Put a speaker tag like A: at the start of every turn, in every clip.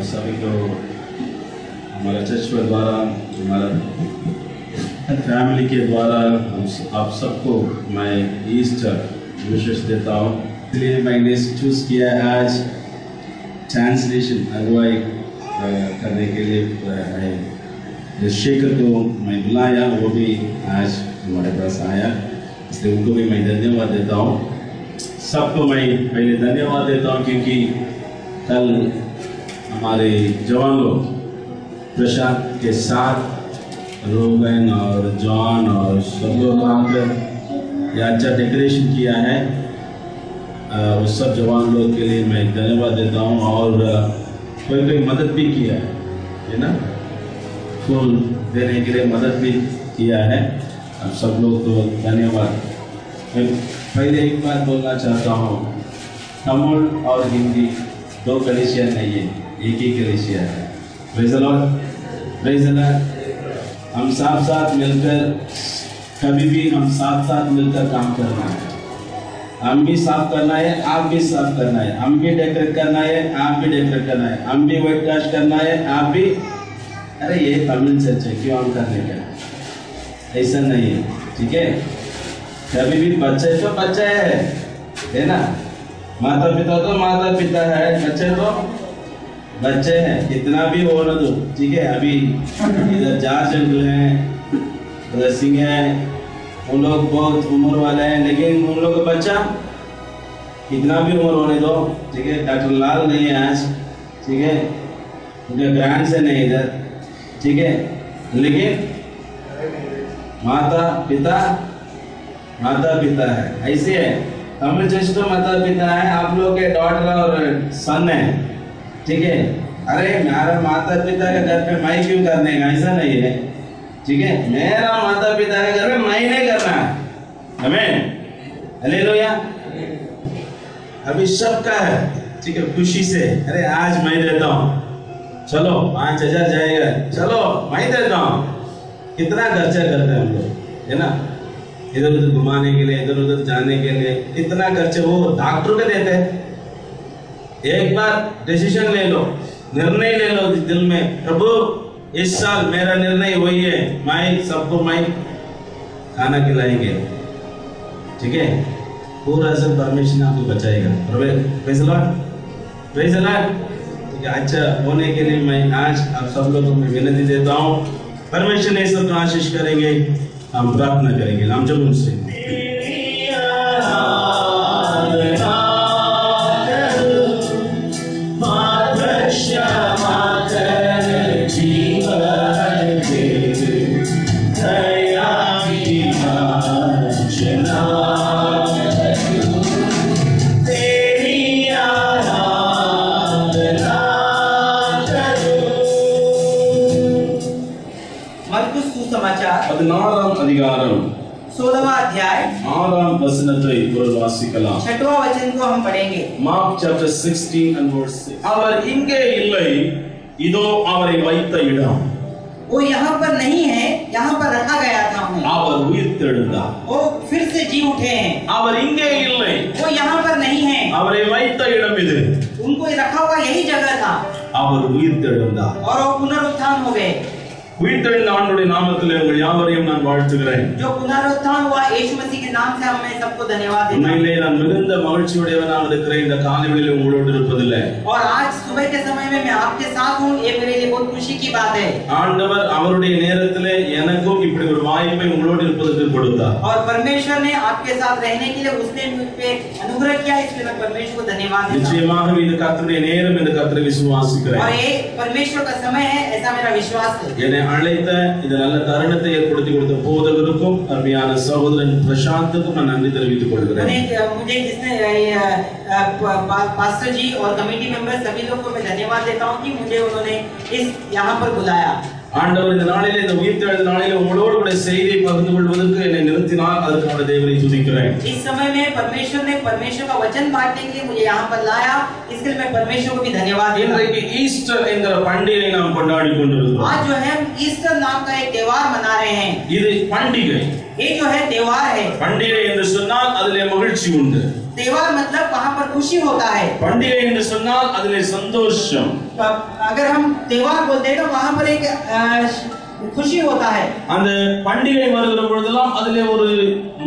A: सभी को हमारा चर्च के द्वारा, हमारा फैमिली के द्वारा आप सबको मैं ईस्टर विशेष देता हूँ। इसलिए मैंने चूज़ किया आज ट्रांसलेशन अगुवाई करने के लिए जिस शेखर को मैं बुलाया, वो भी आज हमारे पास आया, इसलिए उनको भी मैं धन्यवाद देता हूँ। सबको मैं पहले धन्यवाद देता हूँ क्योंकि कल हमारे जवान लोग प्रशांत के साथ रोगन और जॉन और सब लोग आकर यह अच्छा डेकोरेशन किया है। उस सब जवान लोग के लिए मैं धन्यवाद देता हूँ। और कोई मदद भी किया है ना, फूल देने के लिए मदद भी किया है। अब सब लोग को धन्यवाद। मैं पहले एक बात बोलना चाहता हूँ, तमिल और हिंदी दो कलीसिया नहीं है, एक ही कलीसिया है। Praise the Lord, praise the Lord. हम साथ मिलकर, कभी भी हम साथ मिलकर काम करना है। हम भी साफ करना है, आप भी साफ करना है। हम भी डेकोरेट करना है, आप भी डेकोरेट करना है। हम भी व्हाइट वॉश करना है, आप भी। अरे ये तमिल चर्च है, क्यों हम करने का? ऐसा नहीं है, ठीक है। कभी भी बच्चे तो बच्चे है ना, माता पिता तो माता पिता है, बच्चे तो बच्चे हैं, कितना भी हो ना दो, ठीक है। अभी इधर जॉर्ज अंकल हैं, उधर सिंह है, उन लोग बहुत उम्र वाले हैं, लेकिन उन लोग का बच्चा कितना भी उम्र होने दो, ठीक है। डॉक्टर लाल नहीं है आज, ठीक है, उनके ग्रैंड से नहीं इधर, ठीक है। लेकिन माता पिता है, ऐसे है। तमिल चर्च तो माता पिता है, आप लोग के डॉटर और सन है, ठीक है। अरे मेरा माता पिता के घर पे मैं क्यों करने का? ऐसा नहीं है, ठीक है। मेरा माता पिता के घर पे मैं नहीं करना है, आमीन, हालेलुया। अभी सबका है, ठीक है, खुशी से। अरे आज मैं देता हूँ, चलो 5000 जाएगा, चलो मैं देता हूँ। कितना खर्चा करते हैं हम लोग, है ना, इधर उधर घुमाने के लिए, इधर उधर जाने के लिए, इतना खर्चे वो डॉक्टर को देते हैं। एक बार डिसीजन ले लो, निर्णय ले लो दिल में, प्रभु इस साल मेरा निर्णय वही है, मैं सबको मैं खाना खिलाएंगे, ठीक है। पूरा सब परमेश्वर आपको बचाएगा। Praise the Lord, praise the Lord. अच्छा होने के लिए मैं आज आप सब लोगों को विनती देता हूँ, परमेश्वर ने सबको आशीष करेंगे। हम प्रार्थना करेंगे, नाम जब उनसे अधिकारम
B: 16वां अध्याय
A: 6वां वचनத்தை இப்பொழுது வாசிக்கலாம்।
B: 6वां वचन को हम पढ़ेंगे।
A: Mark chapter 16 and verse 6। அவர் இங்கே இல்லை, இதோ அவரை வைத்த இடம்।
B: वो यहाँ पर नहीं है, यहाँ पर रखा गया था उन्हें।
A: அவர் உயிர்த்தெழுந்தார்,
B: वो फिर से जी उठे हैं।
A: அவர் இங்கே இல்லை,
B: वो यहाँ पर नहीं है,
A: அவரை வைத்த இடம் இது।
B: उनको रखा हुआ यही जगह था।
A: அவர் உயிர்த்தெழுந்தார்
B: और वो पुनरुत्थान हो गए।
A: உயிர்த்தெழுந்த ஆண்டவருடைய நாமத்திலே உங்கள் யாவரையும் நான் வாழ்த்துகிறேன்।
B: जो पुनरुत्थान हुआ यीशु मसीह के नाम से मैं सबको धन्यवाद देता हूं।
A: உண்மையிலே நான் மிகுந்த மகிழ்ச்சியுடையவனாக இருக்கிறேன் இந்த காலைவேளையில் உங்களோடு இருப்பதில்லை।
B: और आज सुबह के समय में मैं आपके साथ हूं, ये मेरे लिए बहुत खुशी की बात है।
A: ஆண்டவர் அவருடைய நேரத்திலே எனக்கும் இப்படி ஒரு வாய்ப்பை உங்களோடு இருப்பதற்கு கொடுத்தார்।
B: और परमेश्वर ने आपके साथ रहने के लिए उसने मुझ पे अनुग्रह किया, इसलिए मैं परमेश्वर को धन्यवाद देता हूं।
A: நிச்சயமாக இது கர்த்தருடைய நேரம் என்று கர்த்தரை விசுவாசிக்கிறேன்।
B: और ये परमेश्वर का समय है, ऐसा मेरा विश्वास है।
A: என்னை அழைத்த இந்த நல்ல தருணத்தை ஏற்படுத்தி கொடுத்த போதகருக்கும் அருமையான சகோதரன் பிரசாந்துக்கும் நான் நன்றி தெரிவித்துக் கொள்கிறேன்।
B: मुझे जिसने पास्टर जी और कमेटी मेंबर सभी लोग को मैं धन्यवाद देता हूं कि मुझे उन्होंने इस यहाँ पर बुलाया।
A: ஆண்டவர் இந்த நாளிலே, இந்த உயிர்த்தெழுந்த நாளிலே உங்களோடு கூட செய்தியை பகிர்ந்து கொள்வதற்கு என்னை நிறுத்தினார், அதற்கான தேவனை துதிக்கிறேன்।
B: इस समय में परमेश्वर ने परमेश्वर का वचन बांटने के लिए मुझे यहाँ पर लाया, इसके लिए मैं परमेश्वर को भी धन्यवाद देता हूं।
A: இன்றைக்கு ஈஸ்டர் என்கிற பண்டிகையை நாம் கொண்டாடி கொண்டிருக்கிறோம்।
B: आज जो है हम ईस्टर नाम का एक त्योहार मना रहे हैं।
A: இது பண்டிகை,
B: ये जो है त्योहार है।
A: பண்டிகை என்று சொன்னால் அதிலே மகிழ்ச்சி உண்டு।
B: त्योहार मतलब वहाँ पर खुशी होता है।
A: பண்டிகை என்று சொன்னால் அதிலே சந்தோஷம்.
B: अगर हम त्योहार बोलते हैं तो वहाँ पर एक खुशी होता है.
A: அந்த பண்டிகை வருகிற பொழுதெல்லாம் அதிலே ஒரு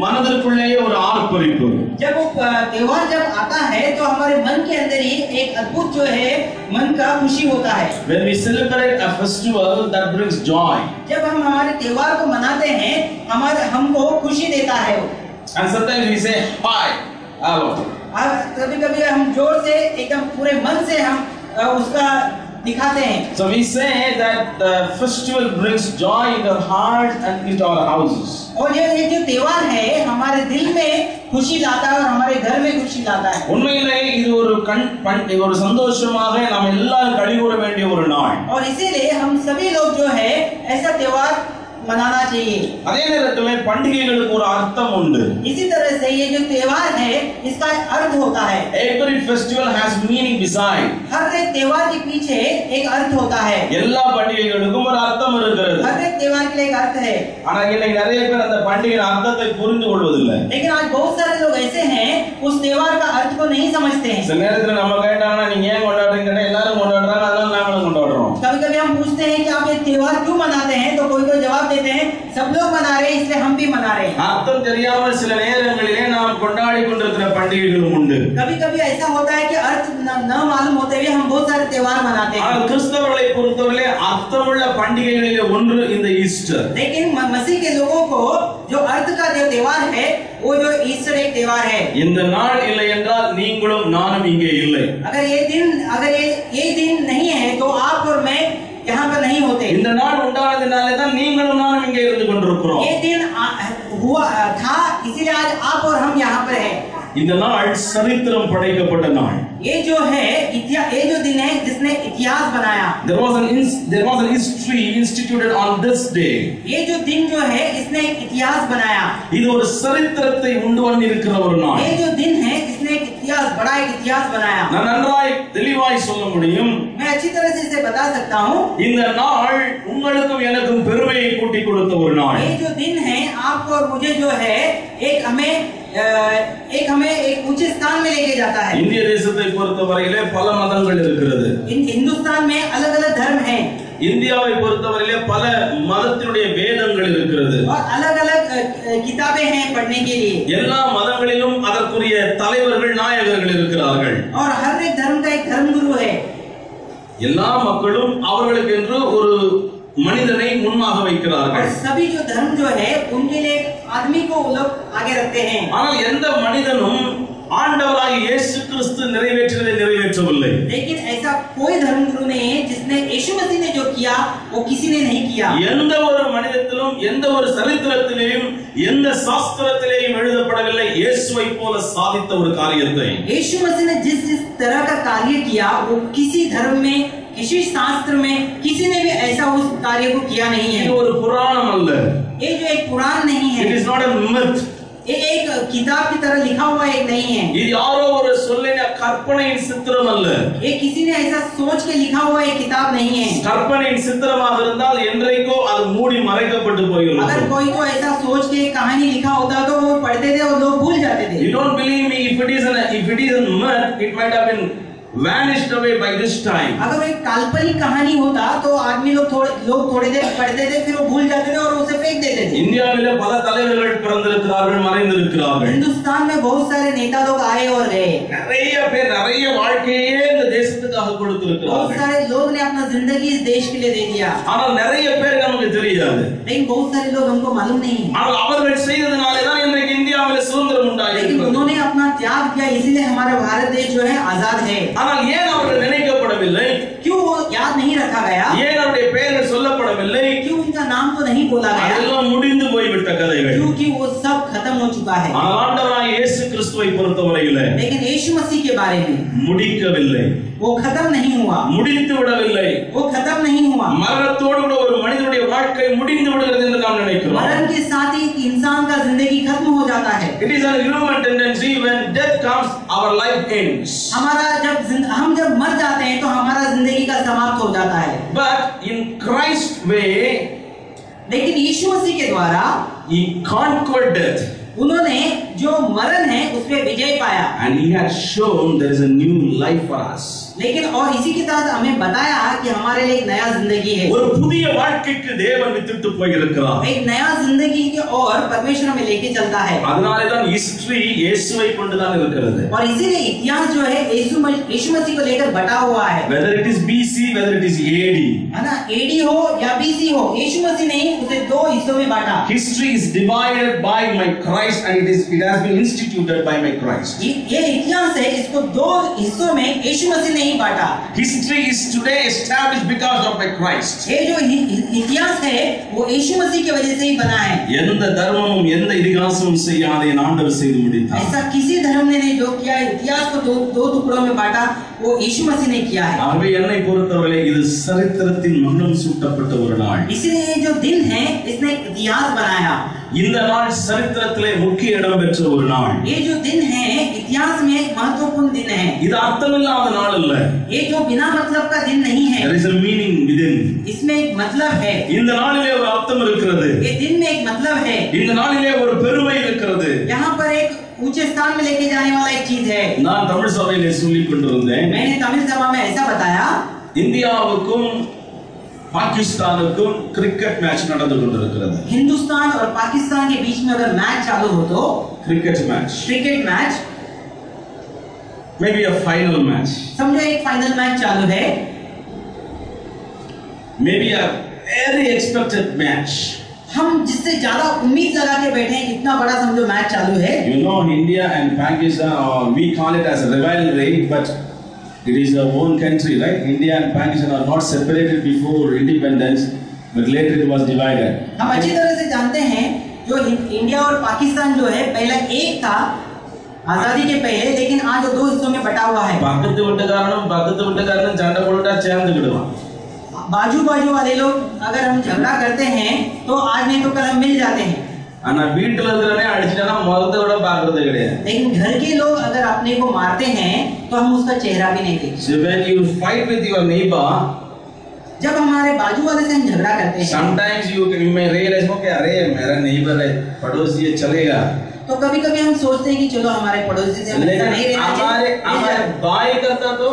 A: மனதிற்குள்ளேயே ஒரு ஆர்ப்பரிப்பு.
B: जब वो त्योहार जब आता है तो हमारे मन के अंदर ही एक अद्भुत जो है मन का खुशी होता है.
A: When we celebrate a festival that brings joy.
B: जब हम हमारे त्योहार को मनाते हैं हमको खुशी देता है.
A: And sometimes we say hi, hello.
B: कभी-कभी हम जोर से एकदम पूरे मन से हम उसका दिखाते हैं.
A: So we say that the festival brings joy in our heart and in our houses.
B: और ये जो त्योहार है हमारे दिल में खुशी लाता है और हमारे घर में खुशी लाता है.
A: உண்மையிலேயே இது ஒரு சந்தோஷமாக நாம் எல்லாரும் கழிவுற வேண்டிய ஒரு நாள்.
B: और इसीलिए हम सभी लोग जो है ऐसा त्योहार मनाना चाहिए.
A: அதே நேரத்தில் பண்டிகைகளுக்கு ஒரு அர்த்தம் உண்டு.
B: इसी तरह से ये जो त्योहार है इसका अर्थ होता है.
A: Every festival has meaning beside.
B: हर एक त्योहार के पीछे एक अर्थ होता है.
A: எல்லா பண்டிகைகளுக்கும் ஒரு அர்த்தம் இருக்கிறது.
B: हर एक त्योहार के लिए एक अर्थ है.
A: ஆனா இன்னைக்கு நிறைய பேர் அந்த பண்டிகையின் அர்த்தத்தை புரிந்து கொள்வதில்லை.
B: लेकिन आज बहुत सारे लोग ऐसे हैं उस त्योहार का अर्थ को नहीं समझते हैं.
A: சில நேரத்துல நம்ம கேட்டாங்கன்னா நீங்க ஏன் கொண்டாடுறீங்க எல்லாரும் கொண்டாடுறாங்க அதனால நாமளும் கொண்டாடுறோம்.
B: कभी-कभी हम पूछते हैं कि आप ये त्योहार क्यों मनाते हैं तो कोई जवाब देते हैं सब लोग मना रहे हैं इसलिए हम भी मना रहे हैं.
A: அர்த்தம் தெரியாமல் சில நேரங்களிலே நாம் கொண்டாடி கொண்டிருக்கிற பண்டிகைகளும் உண்டு.
B: कभी-कभी ऐसा होता है कि अर्थ न मालूम होते हुए हम बहुत सारे त्योहार मनाते हैं.
A: ஆனால் கிறிஸ்தவர்களை பொறுத்தவரை அர்த்தமுள்ள பண்டிகைகளிலே ஒன்று இந்த ஈஸ்டர்.
B: लेकिन मसीह के लोगों को जो अर्थ का जो त्योहार है वो जो ईस्टर एक त्योहार है.
A: இந்த நாள் இல்லை என்றால் நீங்களும் நானும் இங்கே இல்லை.
B: अगर ये दिन नहीं है तो आप और मैं यहाँ पर नहीं होते.
A: இந்த நாள் உண்டானதினாலே தான் நீங்களும் நானும் இங்கே இருந்து கொண்டிருக்கிறோம்.
B: ये दिन हुआ था इसीलिए आज आप और हम यहाँ पर हैं.
A: இந்த நாள் சரித்திரம் படைக்கப்பட்ட நாள்.
B: ये जो दिन है जिसने इतिहास बनाया.
A: There was an history instituted on this day.
B: ये जो दिन जो है इसने एक इतिहास बनाया.
A: இது ஒரு சரித்திரத்தை உண்டு பண்ணியிருக்கிற ஒரு நாள்.
B: ये जो दिन है इसने एक बड़ा इतिहास बनाया.
A: நான் நன்றாய் தெளிவாய் சொல்ல முடியும்.
B: मैं अच्छी तरह से इसे बता सकता हूँ.
A: இந்த நாள் உங்களுக்கும் எனக்கும் பெருமையை கூட்டி கொடுத்த ஒரு நாள்.
B: ये जो दिन है आपको और मुझे जो है हमें एक ऊंचे स्थान में लेके जाता है.
A: இந்திய தேசத்தை பொறுத்தவரையிலே பல மதங்கள் இருக்கிறது.
B: हिंदुस्तान में अलग-अलग धर्म हैं.
A: இந்தியாவை பொறுத்தவரையிலே பல மதத்தினுடைய வேதங்கள் இருக்கிறது.
B: और अलग-अलग किताबें हैं पढ़ने के लिए.
A: எல்லா மதங்களிலும் அதற்குரிய தலைவர்கள் நாயகர்கள் இருக்கிறார்கள்.
B: और हर एक धर्म का एक धर्मगुरु है.
A: எல்லா மக்களும் அவர்களுக்கு என்று ஒரு மனிதனை முன்பாக வைக்கிறார்கள்.
B: सभी जो धर्म जो है उनके लिए आदमी को वो लोग आगे रखते हैं.
A: ஆனால் எந்த மனிதனும் ஆண்டவராகிய இயேசு கிறிஸ்து நிறைவேற்றினதை நிறைவேற்றவில்லை.
B: लेकिन ऐसा कोई धर्मगुरु नहीं है जिसने यीशु मसीह ने जो किया वो किसी ने नहीं किया.
A: எந்த ஒரு மனிதத்திலும் எந்த ஒரு சரித்திரத்திலேயும் எந்த சாஸ்திரத்திலேயும் எழுதப்படவில்லை இயேசுவை போல சாதித்த ஒரு காரியத்தை.
B: यीशु मसीह ने जिस तरह का कार्य किया वो किसी धर्म में किसी शास्त्र में किसी ने भी ऐसा उस कार्य को किया नहीं है.
A: இது ஒரு புராணம் அல்ல.
B: ये जो एक पुराण नहीं है.
A: It is not a myth.
B: ये एक किताब की तरह लिखा हुआ एक नहीं है.
A: இது யாரோ ஒரு சொல்லின கற்பனையின் சித்திரம் அல்ல.
B: ये किसी ने ऐसा सोच के लिखा हुआ एक किताब नहीं है.
A: கற்பனையின் சித்திரமாக இருந்தால் என்றைக்கோ அது மூடி மறைக்கப்பட்டு போயிருக்கும்.
B: अगर कोई को ऐसा सोच के कहानी लिखा होता तो वो पढ़ते थे और लोग भूल जाते थे.
A: You don't believe me, if it is a myth, it might have been vanished away by this time.
B: अगर एक काल्पनिक कहानी होता तो आदमी लोग थोड़ी देर पढ़ते थे फिर वो भूल जाते थे और उसे फेंक देते थे.
A: இந்தியாவிலே பல தலைவர்கள் பிறந்திருக்கிறார்கள் மறைந்திருக்கிறார்கள்.
B: हिंदुस्तान में बहुत सारे नेता लोग आए और गए.
A: நிறைய பேர் நிறைய வாழ்க்கையே இந்த தேசத்துக்காக
B: बहुत
A: கொடுத்திருக்கிறார்கள்.
B: सारे लोग ने अपना जिंदगी इस देश के लिए दे दिया.
A: ஆனால் நிறைய பேர் நமக்கு தெரியாது.
B: लेकिन बहुत सारे लोग हमको मालूम नहीं है.
A: ஆனால் அவர்கள் செய்ததனாலே தான் இன்றைக்கு இந்தியாவிலே சுதந்திரம் உண்டாயிருக்கு.
B: लेकिन उन्होंने अपना त्याग किया इसीलिए हमारा भारत देश जो है आजाद है.
A: ஆனால் ஏன் அவர்கள் நினைக்கப்படவில்லை?
B: क्यों वो याद नहीं रखा गया?
A: ஏன் அவருடைய பெயர்கள் சொல்லப்படவில்லை?
B: क्यों उनका नाम तो नहीं बोला गया?
A: அதெல்லாம் முடிந்து போய்விட்ட கதைகள்.
B: क्योंकि वो सब खत्म हो चुका है.
A: ஆனால் ஆண்டவராகிய இயேசு கிறிஸ்துவை பொறுத்தவரையிலே
B: लेकिन यीशु मसीह के बारे में
A: முடிக்கவில்லை.
B: वो खत्म नहीं हुआ.
A: முடித்து விடவில்லை.
B: वो खत्म नहीं हुआ.
A: மரணத்தோடு கூட ஒரு மனிதனுடைய வாழ்க்கை முடிந்து விடுகிறது என்று நாம் நினைக்கிறோம்.
B: मरण के साथ ही इंसान का जिंदगी खत्म हो जाता है.
A: It is a human tendency when death comes our life ends.
B: हम जब मर जाते हैं तो हमारा जिंदगी का समाप्त हो जाता है.
A: But in Christ way
B: लेकिन यीशु मसीह के द्वारा
A: he conquered death.
B: उन्होंने जो मरण है उस पे विजय पाया।
A: And he had shown there is a new life for us.
B: लेकिन और इसी के साथ हमें बताया कि हमारे लिए एक नया जिंदगी है।
A: ஒரு புதிய வாழ்க்கைக்கு தேவன் வித்திட்டு போயிருக்கிறார்.
B: एक नया जिंदगी की ओर परमेश्वर हमें लेके चलता है।
A: அதனாலே தான் हिस्ट्री இயேசுவை கொண்டு தான் இருக்கிறது.
B: और इसीलिए इतिहास जो है यीशु मसीह को लेकर बटा हुआ है।
A: Whether it is BC, whether it is AD.
B: है ना, AD हो या BC हो, यीशु मसीह ने उसे दो हिस्सों में बांटा।
A: History is divided by my Christ and it has been instituted by my Christ.
B: ये इतिहास है, इसको दो हिस्सों में यीशु मसीह ने ही बांटा।
A: History is today established because of my Christ.
B: ये जो इतिहास है वो यीशु मसीह की वजह से ही बना है।
A: எந்த தர்மமும் எந்த இதிகாசமும் செய்யாத என் ஆண்டவர் செய்து முடித்தார்.
B: ऐसा किसी धर्म ने जो किया, इतिहास को दो टुकड़ों में बांटा, वो यीशु मसीह ने किया है।
A: ஆகவே என்னை பொறுத்தவரை இது சரித்திரத்தின் மகுடம் சூட்டப்பட்ட ஒரு நாள்.
B: इसलिए ये जो दिन है इसने इतिहास बनाया।
A: இந்த நாள் சரித்திரத்திலே முக்கிய இடம் பெற்ற ஒரு நாள்.
B: ये जो दिन है इतिहास में एक महत्वपूर्ण दिन है।
A: இது அர்த்தமில்லாத நாள் அல்ல.
B: ये जो बिना मतलब का दिन नहीं है।
A: There is a meaning within.
B: इसमें एक मतलब है।
A: இந்த நாளிலே ஒரு அர்த்தம் இருக்கிறது.
B: ये दिन में एक मतलब है।
A: இந்த நாளிலே ஒரு பெருமை இருக்கிறது.
B: यहाँ पर एक ऊंचे स्थान में लेके जाने वाला एक चीज है।
A: நான் தமிழ் சபையிலே சொல்லிக் கொண்டிருந்தேன்.
B: मैंने तमिल सभा में ऐसा बताया,
A: இந்தியாவுக்கும் பாகிஸ்தானுக்கும் கிரிக்கெட் மேட்ச் நடந்து கொண்டிருக்கிறது.
B: हिंदुस्तान और पाकिस्तान के बीच में अगर मैच चालू हो तो
A: cricket match may be a final match,
B: समझो एक फाइनल मैच चालू है,
A: may be a very expected match.
B: हम जिससे ज्यादा उम्मीद लगा के बैठे हैं, इतना बड़ा समझो मैच चालू है।
A: You know, India and Pakistan, or we call it as a rivalry, but it is our own country, right? India and Pakistan are not separated before independence, but later it was divided.
B: हम अच्छी तरह से जानते हैं जो India और पाकिस्तान जो है पहले एक था आजादी के पहले, लेकिन आज वो दो हिस्सों में बटा हुआ है।
A: பக்கத்து வீட்டுக்காரனும் சண்டை போட்டுட்டா சேர்ந்துக்கிடுவான்.
B: बाजू वाले लोग अगर हम झगड़ा करते हैं तो आज नहीं तो कल हम मिल जाते हैं।
A: ஆனா வீட்டுல இருக்கிறவனே அடிச்சிட்டானா முகத்தை கூட பார்க்கறது கிடையாது.
B: लेकिन घर के लोग अगर अपने को मारते हैं तो हम उसका चेहरा भी नहीं देखते।
A: So when you fight with your neighbor,
B: जब हमारे बाजू वाले से हम झगड़ा करते हैं,
A: sometimes you may realize कि अरे मेरा neighbor है, पड़ोसी है, चलेगा.
B: तो कभी-कभी हम सोचते हैं कि चलो हमारे पड़ोसी से हम ऐसा नहीं रहना चाहिए।
A: हमारे भाई करता तो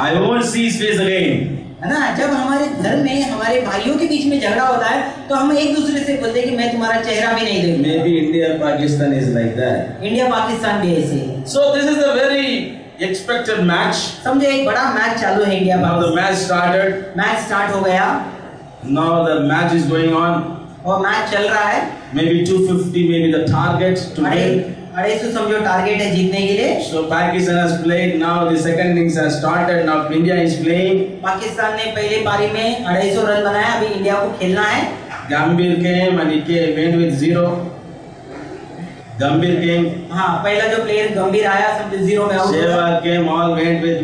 A: I won't see his face again.
B: है ना, जब हमारे घर में हमारे भाइयों के बीच में झगड़ा होता है तो हम एक दूसरे से बोलते हैं कि मैं तुम्हारा चेहरा भी नहीं देखूंगा।
A: Maybe India Pakistan is like that.
B: India Pakistan भी ऐसे है।
A: So this is a very expected match.
B: समझो एक बड़ा मैच चालू है इंडिया में।
A: Now the match started.
B: Match start हो गया।
A: Now the match is going on.
B: और मैच चल रहा है।
A: Maybe 250, maybe the target to win.
B: 250 समझो टारगेट है जीतने के लिए।
A: So Pakistan has played. Now the second innings has started. Now India is playing.
B: Pakistan ने पहली पारी में 250 रन बनाया, अभी इंडिया को खेलना है।
A: Gambhir came and he went with 0. Gambhir came.
B: हाँ, पहला जो प्लेयर गंभीर आया समझो 0 में out.
A: Sehwag came, all went with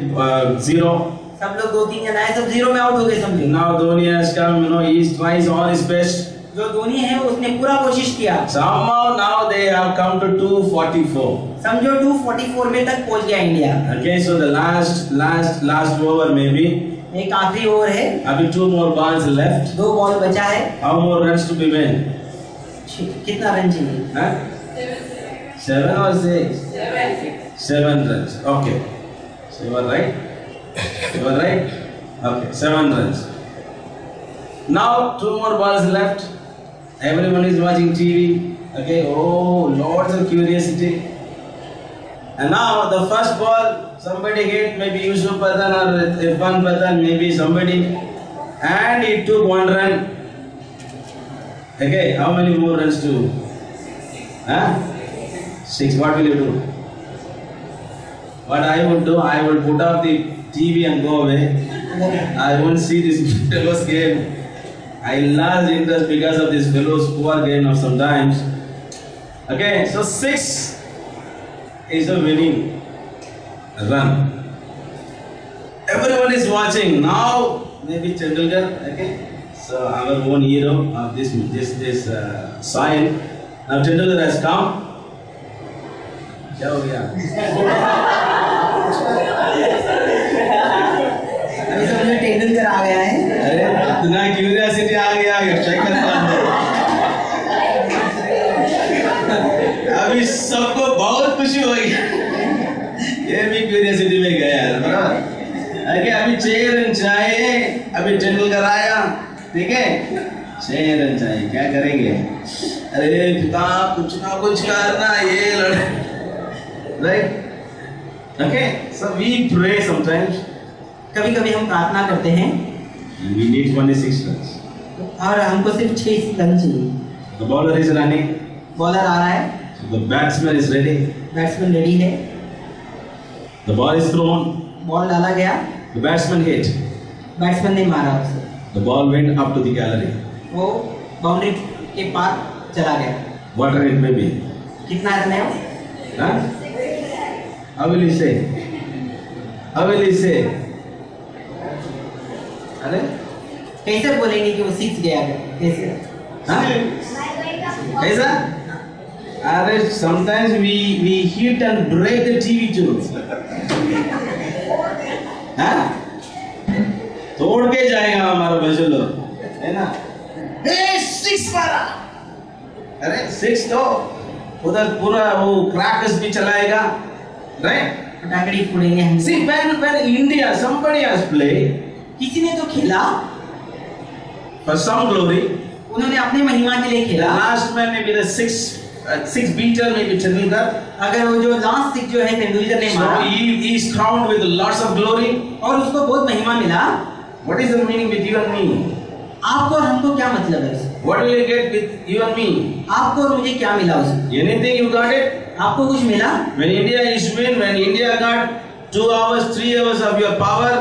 A: 0.
B: सब लोग 2-3 जन आए, सब 0 में आउट हो गए समझो।
A: Now Dhoni has come. You know, he tries all his best.
B: जो धोनी है उसने पूरा कोशिश किया।
A: Somehow now they have come to 244.
B: समझो 244 में तक पहुंच गया India.
A: Okay, so the last over maybe.
B: एक आखिरी ओवर है।
A: अभी 2 more balls left.
B: 2 बॉल बचा है।
A: How more runs to be win?
B: कितना रन चाहिए?
A: 7 or 6? 7 runs. Okay. So you are right. Okay, 7 runs. Now 2 more balls left. Everyone is watching TV. Okay, oh, lots of curiosity. And now the first ball, somebody hit, maybe Yusuf Pathan or Irfan Pathan, maybe somebody, and he took 1 run. Okay, how many more runs to? 6. What will you do? What I would do, I will put off the TV and go away. I won't see this fellow's game. I lost interest because of this fellow's poor game of sometimes. Okay, so 6 is a winning run. Everyone is watching now. Maybe Tendulkar. Okay, so our own hero of this sign. Now Tendulkar has come. क्या हो गया?
B: अभी समझो टेंडुलकर आ गया है।
A: अरे इतना curiosity आ गया चेक करता हूँ। बराबर। अभी चेयर एंड चाय, अभी टेंडुलकर आया, ठीक है, चेयर एंड चाय, क्या करेंगे? अरे पिता कुछ ना कुछ करना, ये लड़े, right? Okay, so we pray sometimes.
B: कभी कभी हम प्रार्थना करते हैं
A: We need 26 runs.
B: और हमको सिर्फ 6 रन चाहिए।
A: The bowler is running.
B: Bowler आ रहा है,
A: So the batsman is ready.
B: Batsman ready है,
A: The ball is thrown.
B: Ball डाला गया,
A: The batsman hit.
B: बैट्समैन ने मारा उसे,
A: The ball went up to the gallery.
B: वो बाउंड्री के पार चला गया।
A: What run it may be?
B: कितना रन है वो?
A: Huh? How will he say? How will he say? अरे
B: कैसे बोलेंगे कि वो 6 गया है? कैसे?
A: हाँ? कैसा? अरे sometimes we hit and break the TV too. हाँ? तोड़ के जाएगा हमारा बजुलो, है ना? 6 मारा। अरे 6 तो उधर पूरा वो क्रैकर्स भी चलाएगा, right?
B: फटाकड़ी फोड़ेंगे हम।
A: See when India somebody has played
B: किसी ने तो खेला,
A: for some glory.
B: उन्होंने अपने महिमा के लिए
A: The
B: खेला।
A: last man maybe the six beater maybe Tendulkar.
B: अगर वो जो लास्ट 6 जो है तेंदुलकर ने
A: So
B: मारा
A: he is crowned with lots of glory.
B: और उसको बहुत महिमा मिला।
A: What is the meaning with you and me?
B: आपको और हमको क्या मतलब है उससे?
A: What will you get with you and me?
B: आपको और मुझे क्या मिला उससे?
A: Anything you got it?
B: आपको कुछ मिला?
A: When India is win, when India got 2 hours, 3 hours of your power,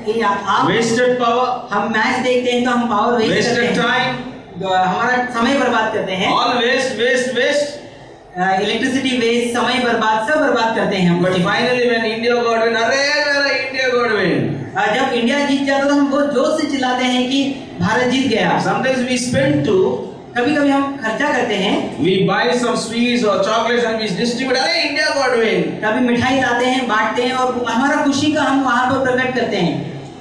B: कि आप
A: wasted power,
B: हम मैच देखते हैं तो हम पावर वेस्ट करते
A: wasted
B: हैं,
A: time,
B: हमारा समय बर्बाद करते हैं,
A: all waste.
B: इलेक्ट्रिसिटी वेस्ट, समय बर्बाद, सब बर्बाद करते हैं हम।
A: But finally when India got win, अरे मेरा India got win.
B: जब इंडिया जीत जाता तो हम बहुत जोर से चिल्लाते हैं कि भारत जीत गया।
A: Sometimes we spend too.
B: कभी कभी हम खर्चा करते हैं,
A: We buy some sweets or chocolates and we distribute. अरे India got win.
B: कभी मिठाई लाते हैं, बांटते हैं और हमारा खुशी का हम वहां पर प्रकट करते हैं।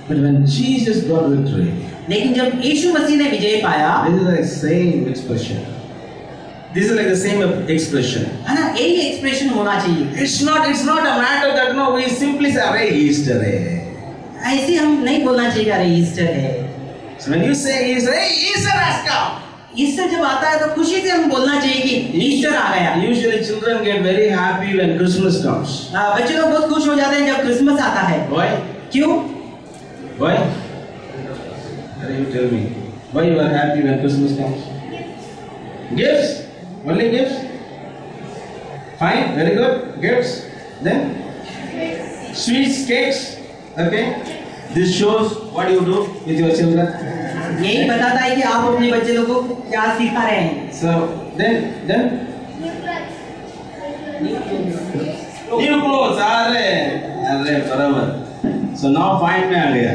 A: But when Jesus got victory,
B: लेकिन जब यीशु मसीह ने विजय पाया,
A: this is like same expression. This is like the same expression.
B: है ना, यही एक्सप्रेशन होना चाहिए।
A: It's not a matter that no we simply say अरे Easter है.
B: ऐसे हम नहीं बोलना चाहिए अरे ईस्टर है।
A: So when you say Easter, hey, Easter has come.
B: Easter जब आता है तो खुशी से हम बोलना चाहिए कि ईस्टर आ गया।
A: Usually children get very happy when Christmas comes.
B: बच्चे लोग बहुत खुश हो जाते हैं जब क्रिसमस आता है।
A: Why?
B: क्यों?
A: Why? You tell me. Why you are happy when Christmas comes? Gifts. Only gifts. Fine. Very good. Gifts. Then sweets, cakes. Okay. This shows what you do with your children.
B: यही बताता है कि आप अपने बच्चे लोगों को क्या सिखा रहे हैं।
A: So then new clothes. अरे बराबर. So now point में आ गया.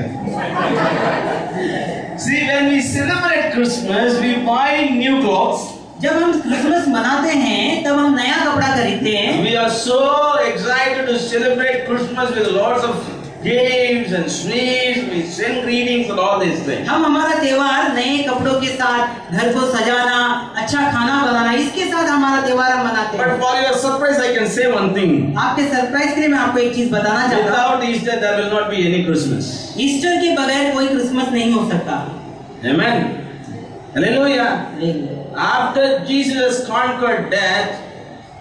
A: See when we celebrate Christmas, we buy new clothes.
B: जब हम क्रिसमस मनाते हैं तब हम नया कपड़ा खरीदते हैं।
A: We are so excited to celebrate Christmas with lots of gifts and sweets. We send greetings and all these things.
B: हम हमारा त्योहार नए कपड़ों के साथ, घर को सजाना, अच्छा खाना बनाना, इसके साथ हमारा त्योहार हम मनाते हैं।
A: But for your surprise, I can say one thing.
B: आपके सरप्राइज के लिए मैं आपको एक चीज बताना चाहता हूँ।
A: Without Easter, there will not be any Christmas.
B: Easter के बगैर कोई क्रिसमस नहीं हो सकता।
A: Amen. Hallelujah.
B: लेकिन
A: After Jesus conquered death,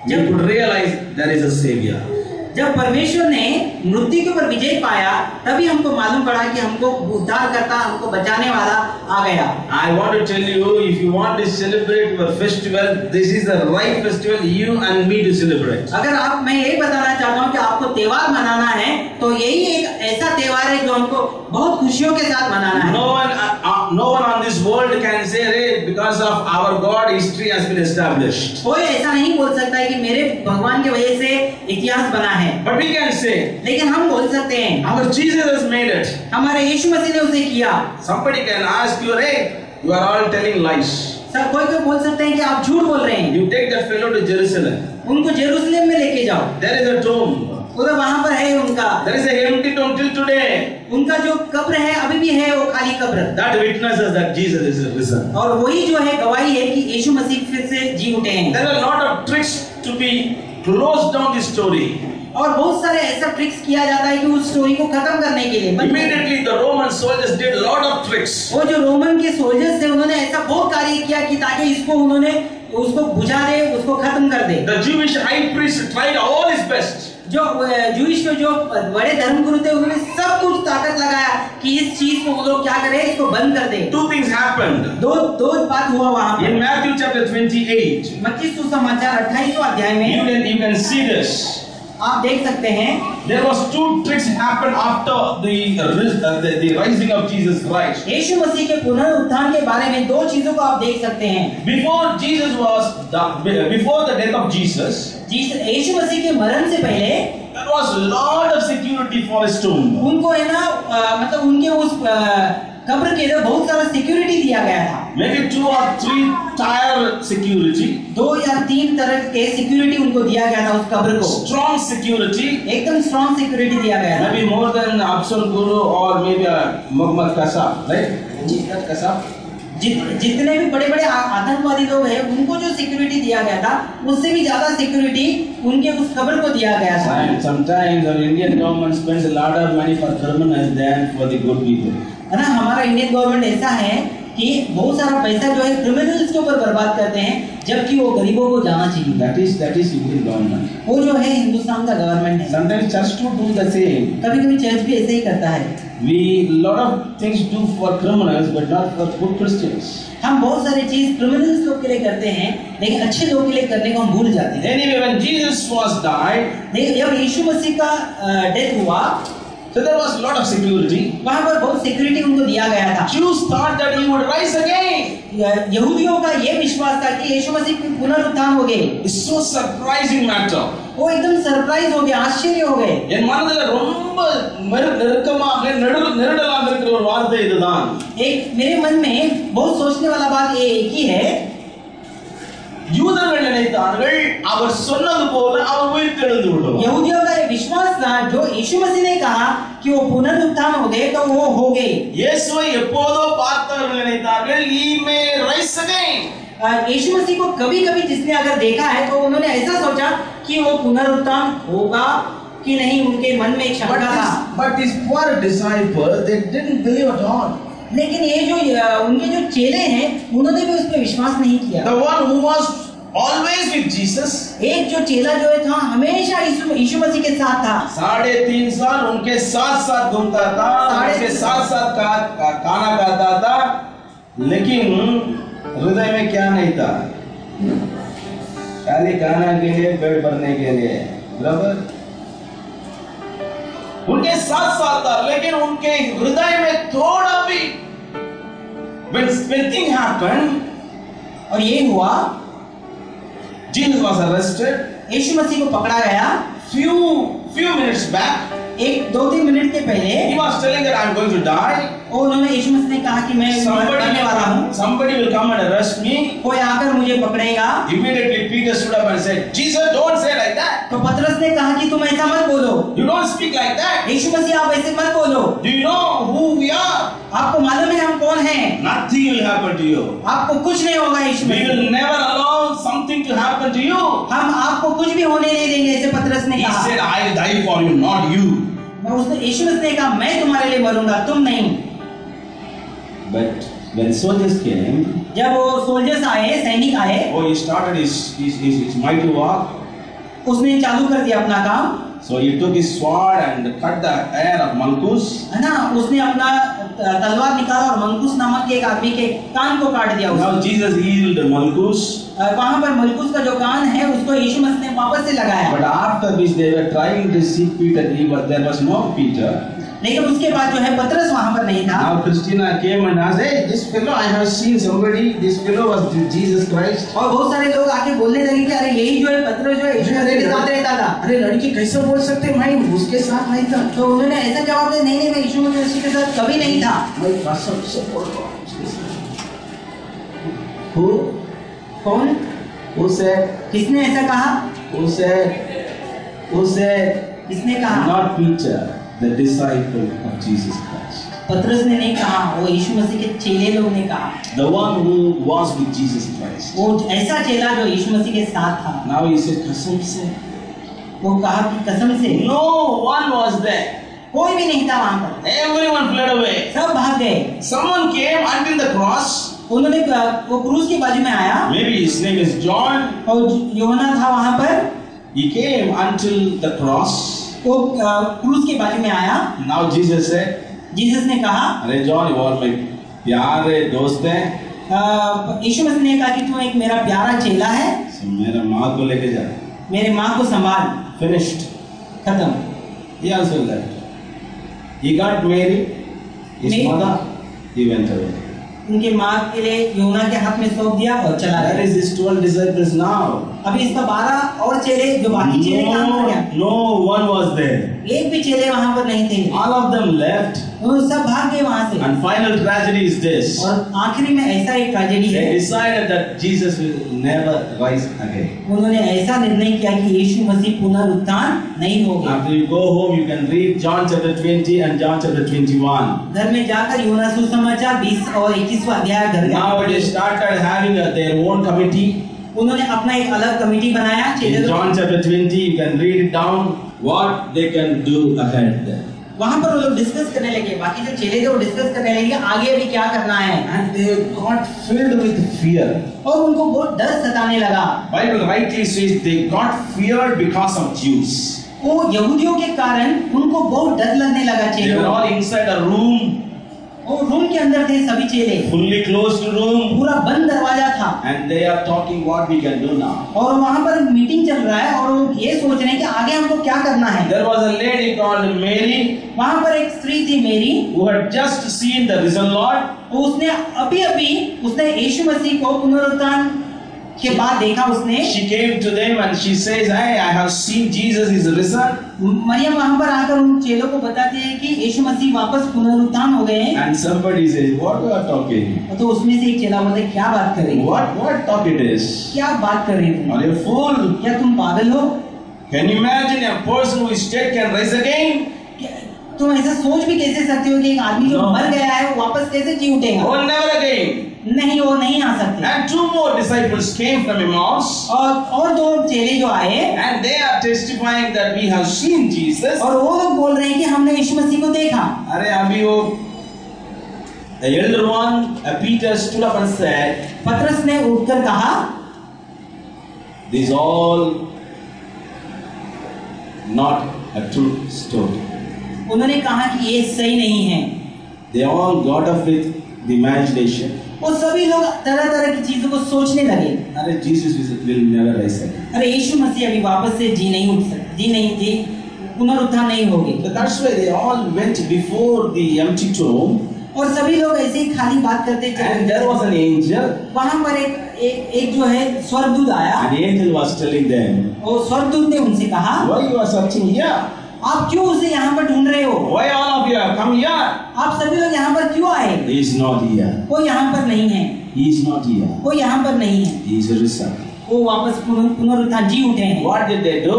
A: you could realize there is a Savior.
B: जब परमेश्वर ने मृत्यु के ऊपर विजय पाया तभी हमको मालूम पड़ा कि हमको उद्धार करता, हमको बचाने वाला आ गया।
A: I want to tell you, if you want to celebrate your festival, this is the right festival you and me to celebrate.
B: अगर आप, मैं यही बताना चाहता हूँ कि आपको त्योहार मनाना है तो यही एक ऐसा त्योहार है जो हमको बहुत खुशियों के साथ मनाना है।
A: No one on this world can say, "Hey, because of our God, history has been established."
B: कोई ऐसा नहीं बोल सकता है कि मेरे भगवान की वजह से इतिहास बना है।
A: But we can say,
B: लेकिन हम बोल सकते हैं
A: our Jesus has made it.
B: हमारे यीशु मसीह ने उसे किया।
A: Somebody can ask you, "Hey, you are all telling lies."
B: सब कोई बोल सकते हैं कि आप झूठ बोल रहे हैं।
A: You take that fellow to Jerusalem.
B: उनको जेरूसलम में लेके जाओ।
A: There is a tomb.
B: पूरा वहाँ पर है उनका।
A: There is a empty tomb till today.
B: उनका जो कब्र है अभी भी है, वो खाली कब्र।
A: That witnesses that Jesus is risen.
B: और वही जो है गवाही है कि यीशु मसीह फिर से जी उठे हैं।
A: There are a lot of tricks to be closed down this story.
B: और बहुत सारे ऐसा ट्रिक्स किया जाता है कि उस स्टोरी को खत्म करने के लिए।
A: Immediately the Roman soldiers did a lot of tricks.
B: वो जो रोमन के सोल्जर्स थे उन्होंने ऐसा बहुत कार्य किया कि ताकि इसको उन्होंने उसको बुझा दे, उसको खत्म कर दे।
A: The Jewish high priest tried all his best.
B: जो जूइश के जो बड़े धर्मगुरु थे उन्होंने सब कुछ ताकत लगाया कि इस चीज को वो लोग क्या करें, इसको बंद कर दे।
A: Two things happened.
B: दो बात हुआ वहां
A: In Matthew chapter 28,
B: मत्ती सुसमाचार 28वां अध्याय में
A: you can see this.
B: आप देख सकते हैं
A: There was two tricks happened after the rising of Jesus Christ.
B: यीशु मसीह के पुनरुत्थान के बारे में दो चीजों को आप देख सकते हैं।
A: Before the death of Jesus,
B: यीशु मसीह के मरण से पहले
A: there was a lot of security for his tomb.
B: उनको है ना मतलब उनके उस कब्र के इधर बहुत सारा सिक्योरिटी दिया गया था।
A: Maybe 2 or 3 tier security.
B: 2 या 3 तरह के सिक्योरिटी उनको दिया गया था उस कब्र को।
A: Strong security.
B: एकदम स्ट्रॉन्ग सिक्योरिटी दिया गया था।
A: Maybe more than Absal Guru or maybe Muhammad Kasab, right? Kasab.
B: जितने भी बड़े बड़े आतंकवादी लोग हैं उनको जो सिक्योरिटी दिया गया था उससे भी ज्यादा सिक्योरिटी उनके उस कब्र को दिया गया था।
A: Sometimes our Indian government spends a lot of money for criminals than for the good people.
B: है ना, हमारा इंडियन गवर्नमेंट ऐसा है कि बहुत सारा पैसा जो है क्रिमिनल्स के ऊपर बर्बाद करते हैं जबकि वो गरीबों को जाना चाहिए।
A: That is Indian government.
B: वो जो है हिंदुस्तान का गवर्नमेंट है।
A: Sometimes church too do the same.
B: कभी-कभी चर्च भी ऐसे ही करता है।
A: We lot of things do for criminals but not for good Christians.
B: हम बहुत सारी चीज क्रिमिनल्स लोग के लिए करते हैं लेकिन अच्छे लोगों के लिए करने को हम भूल जाते हैं।
A: Anyway, when Jesus was died,
B: जब यीशु मसीह का डेथ हुआ
A: so there was a lot of security.
B: वहाँ पर बहुत सिक्योरिटी उनको दिया गया था।
A: Jews thought that he would rise again.
B: यहूदियों का ये विश्वास था कि यीशु मसीह पुनरुत्थान हो गए।
A: It's so surprising matter.
B: वो एकदम सरप्राइज हो गए, आश्चर्य हो गए।
A: என் மனதில் ரொம்ப நெருக்கமாக நெருடலாக இருக்கிற ஒரு வார்த்தை இதுதான்.
B: एक मेरे मन में बहुत सोचने वाला बात ये एक ही है।
A: யூதர்கள் நினைத்தார்கள் அவர் சொன்னது போல அவர் உயிர்த்தெழுந்து விடுவார்.
B: यहूदियों का ये विश्वास था जो यीशु मसीह ने कहा कि वो पुनरुत्थान हो गए तो वो हो गए।
A: இயேசுவை எப்போதோ பார்த்தவர்கள் நினைத்தார்கள் he may rise again.
B: यीशु मसीह को कभी-कभी जिसने अगर देखा है तो उन्होंने ऐसा सोचा कि वो पुनरुत्थान होगा कि नहीं, उनके मन में एक शंका था।
A: But these poor disciples they didn't believe at all.
B: लेकिन ये जो उनके जो चेले हैं उन्होंने भी उस पर विश्वास नहीं किया।
A: The one who was always with Jesus,
B: एक जो चेला जो था हमेशा यीशु मसीह के साथ था।
A: 3.5 साल उनके साथ घूमता था, उनके साथ खाना खाता था, लेकिन हृदय में क्या नहीं था? खाली खाना के लिए, पेट भरने के लिए। बराबर उनके साथ था लेकिन उनके हृदय में थोड़ा भी when thing happened,
B: और ये हुआ
A: Jesus was arrested.
B: यीशु मसीह को पकड़ा गया।
A: few minutes back,
B: 2-3 मिनट के पहले
A: he was telling that I am going to die.
B: और उन्होंने यीशु मसीह ने कहा कि मैं मरने वाला हूँ।
A: Somebody will come and arrest me.
B: कोई आकर मुझे पकड़ेगा।
A: Immediately Peter stood up and said, Jesus, don't say like that.
B: तो पतरस ने कहा कि तुम ऐसा मत बोलो।
A: You don't speak like that.
B: यीशु मसीह आप ऐसे मत बोलो।
A: Do you know who we are?
B: आपको मालूम है हम कौन हैं?
A: Nothing will happen to you.
B: आपको कुछ नहीं होगा यीशु
A: We
B: Masih.
A: will never allow something to happen to you.
B: हम आपको कुछ भी होने नहीं देंगे, ऐसे पतरस ने
A: He
B: कहा।
A: said, I will die for you, not you.
B: उसने यीशु मसीह ने कहा मैं तुम्हारे लिए मरूंगा, तुम नहीं।
A: But when soldiers came,
B: जब वो सोल्जर्स आए, सैनिक आए,
A: he started his mighty walk.
B: उसने चालू कर दिया अपना काम।
A: So he took his sword and cut the hair of Malchus.
B: है ना, उसने अपना तलवार निकाला और मलकुस नामक एक आदमी के कान को काट दिया।
A: Now Jesus healed Malchus.
B: वहाँ पर मलकुस का जो कान है उसको यीशु मसीह ने वापस से लगाया।
A: But after this they were trying to see Peter, there was no Peter.
B: लेकिन उसके बाद जो है पतरस वहाँ पर नहीं था।
A: Now Christina came and asked, hey, this fellow I have seen somebody. This fellow was Jesus Christ.
B: और बहुत सारे लोग आके बोलने लगे कि अरे यही जो है पतरस जो है यीशु मसीह के साथ रहता था।
A: अरे लड़की कैसे बोल सकते हैं, मैं उसके साथ नहीं था।
B: तो उन्होंने ऐसा जवाब दिया, नहीं मैं यीशु मसीह के साथ कभी नहीं था।
A: मैं कसम से बोल रहा हूँ।
B: कौन?
A: उसे
B: किसने ऐसा कहा?
A: उसे
B: किसने कहा?
A: Not Peter, the disciple of Jesus Christ.
B: पतरस ने नहीं कहा, वो यीशु मसीह के चेले लोग ने कहा।
A: The one who was with Jesus Christ.
B: वो ऐसा चेला जो यीशु मसीह के साथ था।
A: Now he said, कसम से
B: वो कहा कि कसम से
A: No one was there.
B: कोई भी नहीं था वहां पर,
A: Everyone fled away.
B: सब भाग गए।
A: Someone came until the cross.
B: उन्होंने वो क्रूस के बाजू में आया,
A: Maybe his name is John.
B: और यूहन्ना था वहां पर,
A: He came until the cross.
B: वो क्रूस के बाजू में आया।
A: Now Jesus said,
B: जीसस ने कहा,
A: अरे जॉन वो और मैं प्यारे दोस्त है,
B: यीशु मसीह ने कहा कि तू एक मेरा प्यारा चेला है,
A: मेरा माँ को लेके जा।
B: मेरे माँ को संभाल।
A: Finished.
B: खत्म।
A: He also left. He got married. His
B: नहीं।
A: mother, he went away.
B: उनके माँ के लिए यूहन्ना के हाथ में सौंप दिया और चला
A: That
B: गया।
A: is his 12 disciples now.
B: अभी इसका 12 और चेले जो बाकी चेले कहाँ पर गए?
A: No one was there.
B: एक भी चेले वहां पर नहीं थे,
A: All of them left.
B: वो सब भाग गए वहां से।
A: And final tragedy is this.
B: और आखिरी में ऐसा एक ट्रेजेडी
A: They
B: है,
A: decided that Jesus will never rise again.
B: उन्होंने ऐसा निर्णय किया कि यीशु मसीह पुनरुत्थान नहीं होगा।
A: After you go home, you can read John chapter 20 and John chapter 21.
B: घर में जाकर यूहन्ना सुसमाचार 20 और 21वां अध्याय घर
A: Now they started having their own committee.
B: उन्होंने अपना एक अलग कमेटी बनाया।
A: In John chapter 20, you can read it down what they can do ahead.
B: वहां पर वो लोग डिस्कस करने लगे, बाकी जो चेले थे वो डिस्कस करने लगे आगे अभी क्या करना है,
A: And they got filled with fear.
B: और उनको बहुत डर सताने लगा।
A: Bible rightly says they got fear because of Jews.
B: वो यहूदियों के कारण उनको बहुत डर लगने लगा।
A: They were
B: चेलों,
A: all inside a room,
B: वो रूम के अंदर थे सभी चेले,
A: fully closed room,
B: पूरा बंद दरवाजा था,
A: and they are talking what we can do now.
B: और वहां पर मीटिंग चल रहा है और वो ये सोच रहे हैं कि आगे हमको क्या करना है।
A: There was a lady called Mary
B: वहां पर एक स्त्री थी मेरी,
A: who had just seen the risen Lord.
B: उसने अभी उसने यीशु मसीह को पुनरुत्थान के बाद देखा। उसने
A: She came to them and she says, "Hey, I have seen Jesus is risen."
B: Maryam वहां पर आकर उन चेलों को बताती है कि यीशु मसीह वापस पुनरुत्थान हो गए हैं।
A: And somebody says, "What you are talking?
B: तो उसमें से एक चेला बोलता है, क्या बात कर रही है,
A: What talk it is?
B: क्या बात कर रही है,
A: Are you a fool?
B: क्या तुम पागल हो?
A: Can you imagine a person who is dead can rise again?
B: तुम ऐसा सोच भी कैसे सकते हो कि एक आदमी जो
A: No.
B: मर गया है वो वापस कैसे जी उठेगा?
A: Oh, never again."
B: नहीं, वो नहीं आ सकते।
A: And two more disciples came from Emmaus,
B: और दो चेले जो आए
A: and they are testifying that we have seen Jesus.
B: और वो लोग बोल रहे हैं कि हमने यीशु मसीह को देखा।
A: अरे अभी वो the elder one, Peter stood up and said,
B: पतरस ने उठकर कहा,
A: "This is all not a true story."
B: उन्होंने कहा कि ये सही नहीं है।
A: They all got up with the imagination.
B: वो सभी लोग तरह तरह की चीजों को सोचने लगे।
A: अरे Jesus will never rise again.
B: अरे यीशु मसीह अभी वापस से जी नहीं उठ सकते, पुनरुत्थान नहीं होगे।
A: So that's why they all went before the empty tomb,
B: और सभी लोग ऐसे ही खाली बात करते
A: and there was an angel,
B: वहां पर एक जो है स्वर्गदूत आया,
A: and the angel was telling them,
B: और स्वर्गदूत ने उनसे कहा,
A: "Why you are searching here?
B: आप क्यों उसे यहाँ पर ढूंढ रहे हो?
A: Why all of you have come here?
B: आप सभी लोग यहाँ पर क्यों आए?
A: He is not here.
B: वो यहाँ पर नहीं है,
A: He is not here.
B: वो यहाँ पर नहीं है,
A: He is risen."
B: वो वापस पुनरुत्थान जी उठे हैं।
A: What did they do?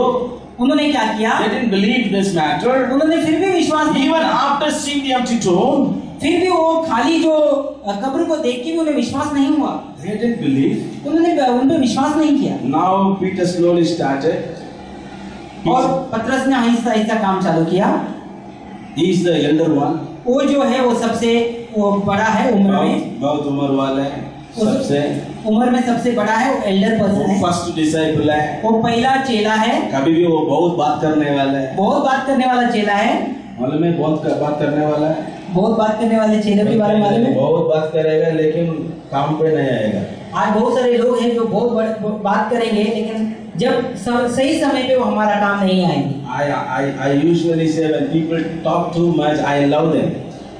B: उन्होंने क्या किया?
A: They didn't believe this matter.
B: उन्होंने फिर भी विश्वास नहीं
A: Even
B: किया।
A: after seeing the empty tomb,
B: फिर भी वो खाली जो कब्र को देख के भी उन्हें विश्वास नहीं हुआ,
A: they didn't believe.
B: उन्होंने उन पे विश्वास नहीं किया।
A: Now Peter slowly started.
B: और पतरस ने आहिस्ता आहिस्ता काम चालू किया।
A: He is the elder one.
B: वो जो है वो सबसे वो बड़ा है उम्र में,
A: बहुत उम्र वाला है, सबसे
B: उम्र में सबसे बड़ा है, वो एल्डर पर्सन है,
A: फर्स्ट डिसाइपल है,
B: वो पहला चेला है,
A: कभी भी वो बहुत बात करने वाला है,
B: बहुत बात करने वाला चेला है।
A: मालूम है बहुत बात करने वाला है,
B: बहुत बात करने वाले चेलों के बारे में मालूम है?
A: बहुत बात करेगा लेकिन काम पे नहीं आएगा।
B: आज बहुत सारे लोग हैं जो बहुत बात करेंगे लेकिन जब सही समय पे वो हमारा काम नहीं आएंगे।
A: I usually say when people talk too much, I love them.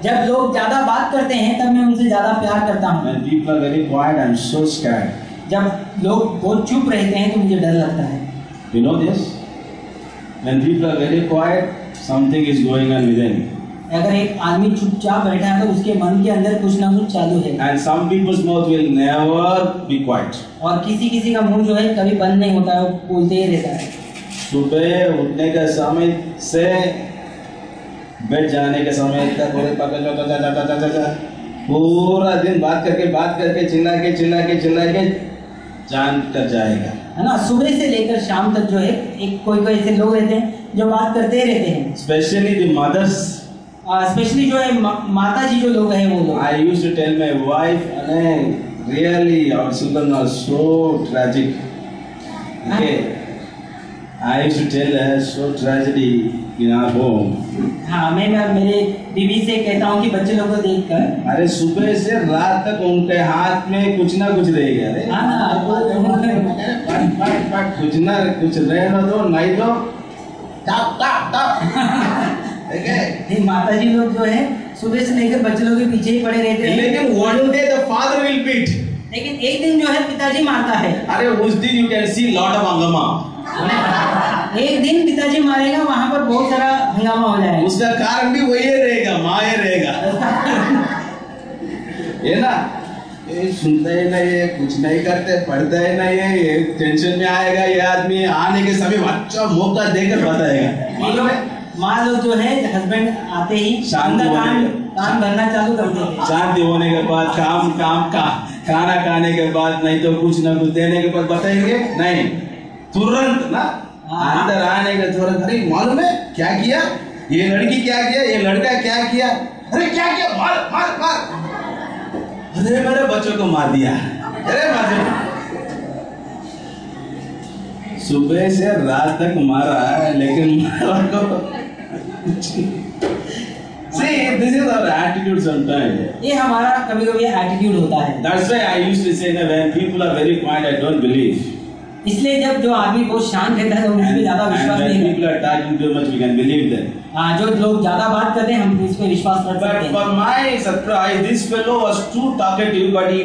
B: जब लोग ज्यादा बात करते हैं तब मैं उनसे ज्यादा प्यार करता हूँ।
A: When people are very quiet, I'm so scared.
B: जब लोग बहुत चुप रहते हैं तो मुझे डर लगता है।
A: You know this? When people are very quiet, something is going on within.
B: अगर एक आदमी चुपचाप बैठा है तो उसके मन के अंदर कुछ ना कुछ चालू है।
A: And some people's mouth will never be quiet.
B: और किसी का मुंह जो है कभी बंद नहीं होता है, वो बोलते ही रहता है।
A: सुबह उठने का समय से बैठ जाने के समय तक पूरा दिन बात करके चिल्ला के जान कर जाएगा।
B: है ना, सुबह से लेकर शाम तक जो है एक कोई कोई ऐसे लोग रहते हैं जो बात करते रहते हैं,
A: Especially the mothers.
B: स्पेशली जो है माता जी जो लोग हैं वो लोग।
A: I used to tell my wife, really our children are so tragic. Okay. I used to tell her so tragedy in our home.
B: हाँ, मैं मेरे बीवी से कहता हूँ कि बच्चे लोग को देखकर,
A: अरे सुबह से रात तक उनके हाथ में कुछ ना कुछ रहेगा। अरे
B: हाँ ना,
A: कुछ ना कुछ रहने दो, नहीं तो टाप टाप टाप।
B: ये माता जी लोग जो है सुबह से लेकर बच्चे लोग के पीछे ही पड़े रहते हैं।
A: लेकिन one day the father will beat.
B: लेकिन एक दिन जो है पिताजी मारता है।
A: अरे उस दिन you can see lot of hangama.
B: एक दिन पिताजी मारेगा, वहाँ पर बहुत सारा हंगामा हो जाएगा।
A: उसका कारण भी वही रहेगा, माँ ही रहेगा। ये ना, ये सुनता ही नहीं है, कुछ नहीं करते, पढ़ता ही नहीं है, ये टेंशन में आएगा ये आदमी, आने के समय अच्छा मौका देकर बताएगा।
B: माँ लोग जो है हस्बैंड आते ही काम करना चालू कर देते हैं।
A: शांति होने के बाद काम खाना खाने के बाद नहीं तो कुछ ना कुछ देने के बाद बताएंगे नहीं, तुरंत ना अंदर आने के तुरंत, अरे मालूम है क्या किया, ये लड़की क्या किया, ये लड़का क्या किया, अरे क्या किया, मार मार मार, अरे मेरे बच्चों को मार दिया, अरे मार दिया। सुबह से रात तक मारा है, लेकिन मारा को See, this is our attitude sometimes.
B: ये हमारा कभी-कभी एटीट्यूड होता है।
A: That's why I used to say that when people are very quiet, I don't believe.
B: इसलिए जब जो आदमी बहुत शांत रहता है तो उस पे ज्यादा विश्वास नहीं
A: करते। When people are talking too much, we can believe them.
B: हाँ, जो लोग ज्यादा बात करते हैं हम इस पे विश्वास कर सकते हैं।
A: But for my surprise, this fellow was too talkative, but he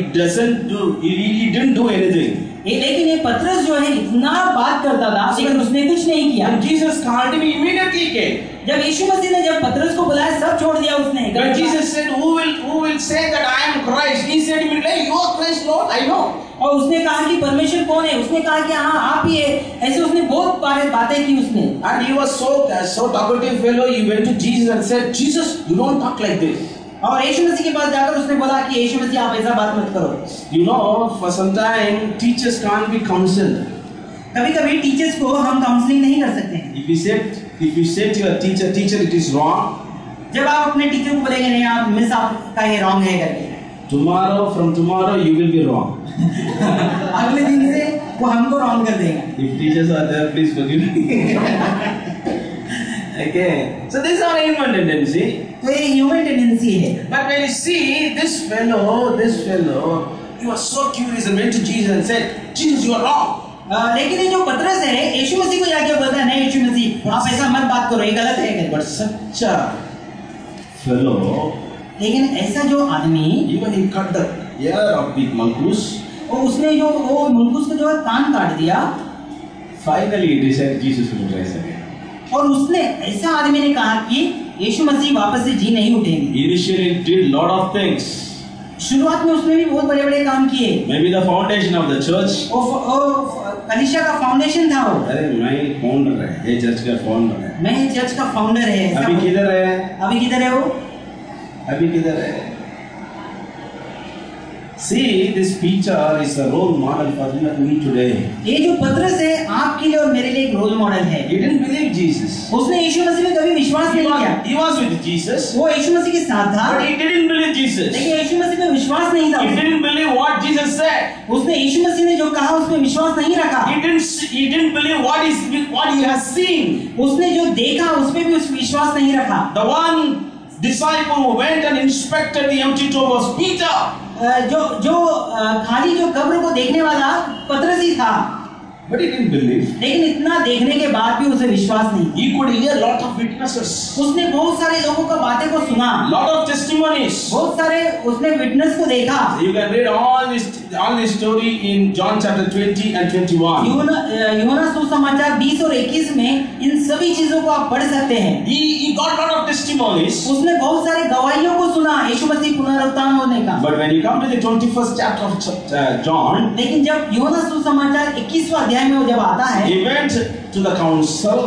A: didn't do anything.
B: लेकिन ये पतरस जो है इतना बात करता था लेकिन उसने कुछ नहीं किया।
A: And Jesus called him, he immediately came.
B: जब यीशु मसीह ने जब पतरस को बुलाया सब छोड़ दिया उसने।
A: When Jesus said, "Who will say that I am Christ?" He said immediately, "You are Christ, Lord, I know."
B: और उसने कहा कि परमेश्वर कौन है, उसने कहा कि हाँ आप ही है, ऐसे उसने बहुत बातें की उसने।
A: And he was so talkative fellow. He went to Jesus and said, "Jesus, you don't talk like this."
B: और यीशु मसीह के पास जाकर उसने बोला कि यीशु मसीह आप ऐसा बात मत करो।
A: You know, for some time teachers can't be counseled.
B: कभी-कभी टीचर्स को हम काउंसलिंग नहीं कर सकते हैं।
A: If you say to your teacher, it is wrong.
B: जब आप अपने टीचर को बोलेंगे नहीं आप मिस आपका ये रॉन्ग है करके,
A: from tomorrow you will be wrong.
B: अगले दिन से वो हमको रॉन्ग कर देगा।
A: If teachers are there, please forgive me. Okay, so this is our human tendency.
B: तो ये ह्यूमन टेंडेंसी है।
A: But when you see this fellow, he was so curious and went to Jesus and said, "Jesus, you are wrong."
B: लेकिन ये जो पतरस है यीशु मसीह को जाके बोलता है नहीं यीशु मसीह आप ऐसा मत बात करो, ये गलत है।
A: But such a fellow,
B: लेकिन ऐसा जो आदमी,
A: even he cut the ear of the mongoose.
B: और उसने जो वो मंगूस का जो है कान काट दिया।
A: Finally, he decided Jesus will rise again.
B: और उसने ऐसा आदमी ने कहा कि यीशु मसीह वापस से जी नहीं उठेंगे।
A: Initially, he did lot of things.
B: शुरुआत में उसने भी बहुत बड़े-बड़े काम किए।
A: Maybe the foundation of the church.
B: कलीसिया का फाउंडेशन था वो।
A: अरे मैं फाउंडर है, ये चर्च का फाउंडर है।
B: मैं चर्च का फाउंडर है।
A: अभी किधर है?
B: अभी किधर है वो?
A: अभी किधर है? See, this Peter is a role model for you and me today.
B: ये जो पतरस है आपके लिए और मेरे लिए एक रोल मॉडल है।
A: He didn't believe Jesus.
B: उसने यीशु मसीह में कभी विश्वास नहीं किया।
A: He was with Jesus.
B: वो यीशु मसीह के साथ था।
A: But he didn't believe Jesus.
B: लेकिन यीशु मसीह में विश्वास नहीं था।
A: He didn't believe what Jesus said.
B: उसने यीशु मसीह ने जो कहा उसमें विश्वास नहीं रखा।
A: He didn't believe what he has seen.
B: उसने जो देखा उसमें भी उस विश्वास नहीं रखा।
A: The one disciple who went and inspected the empty tomb was Peter.
B: जो खाली जो कब्र को देखने वाला पतरस ही था।
A: But he didn't believe.
B: लेकिन इतना देखने के बाद भी उसे विश्वास नहीं।
A: He could hear lot of witnesses.
B: उसने बहुत सारे लोगों का बातें को सुना।
A: Lot of testimonies.
B: बहुत सारे उसने विटनेस को देखा।
A: You can read all this story in John chapter 20 and 21.
B: यूहन्ना सुसमाचार 20 और 21 में इन सभी चीजों को आप पढ़ सकते हैं।
A: He got lot of testimonies.
B: उसने बहुत सारे गवाहियों को सुना यीशु मसीह पुनरुत्थान होने का।
A: But when you come to the 21st chapter of John,
B: लेकिन जब यूहन्ना सुसमाचार 21वां अध्याय में वो जब आता है,
A: he went to the council.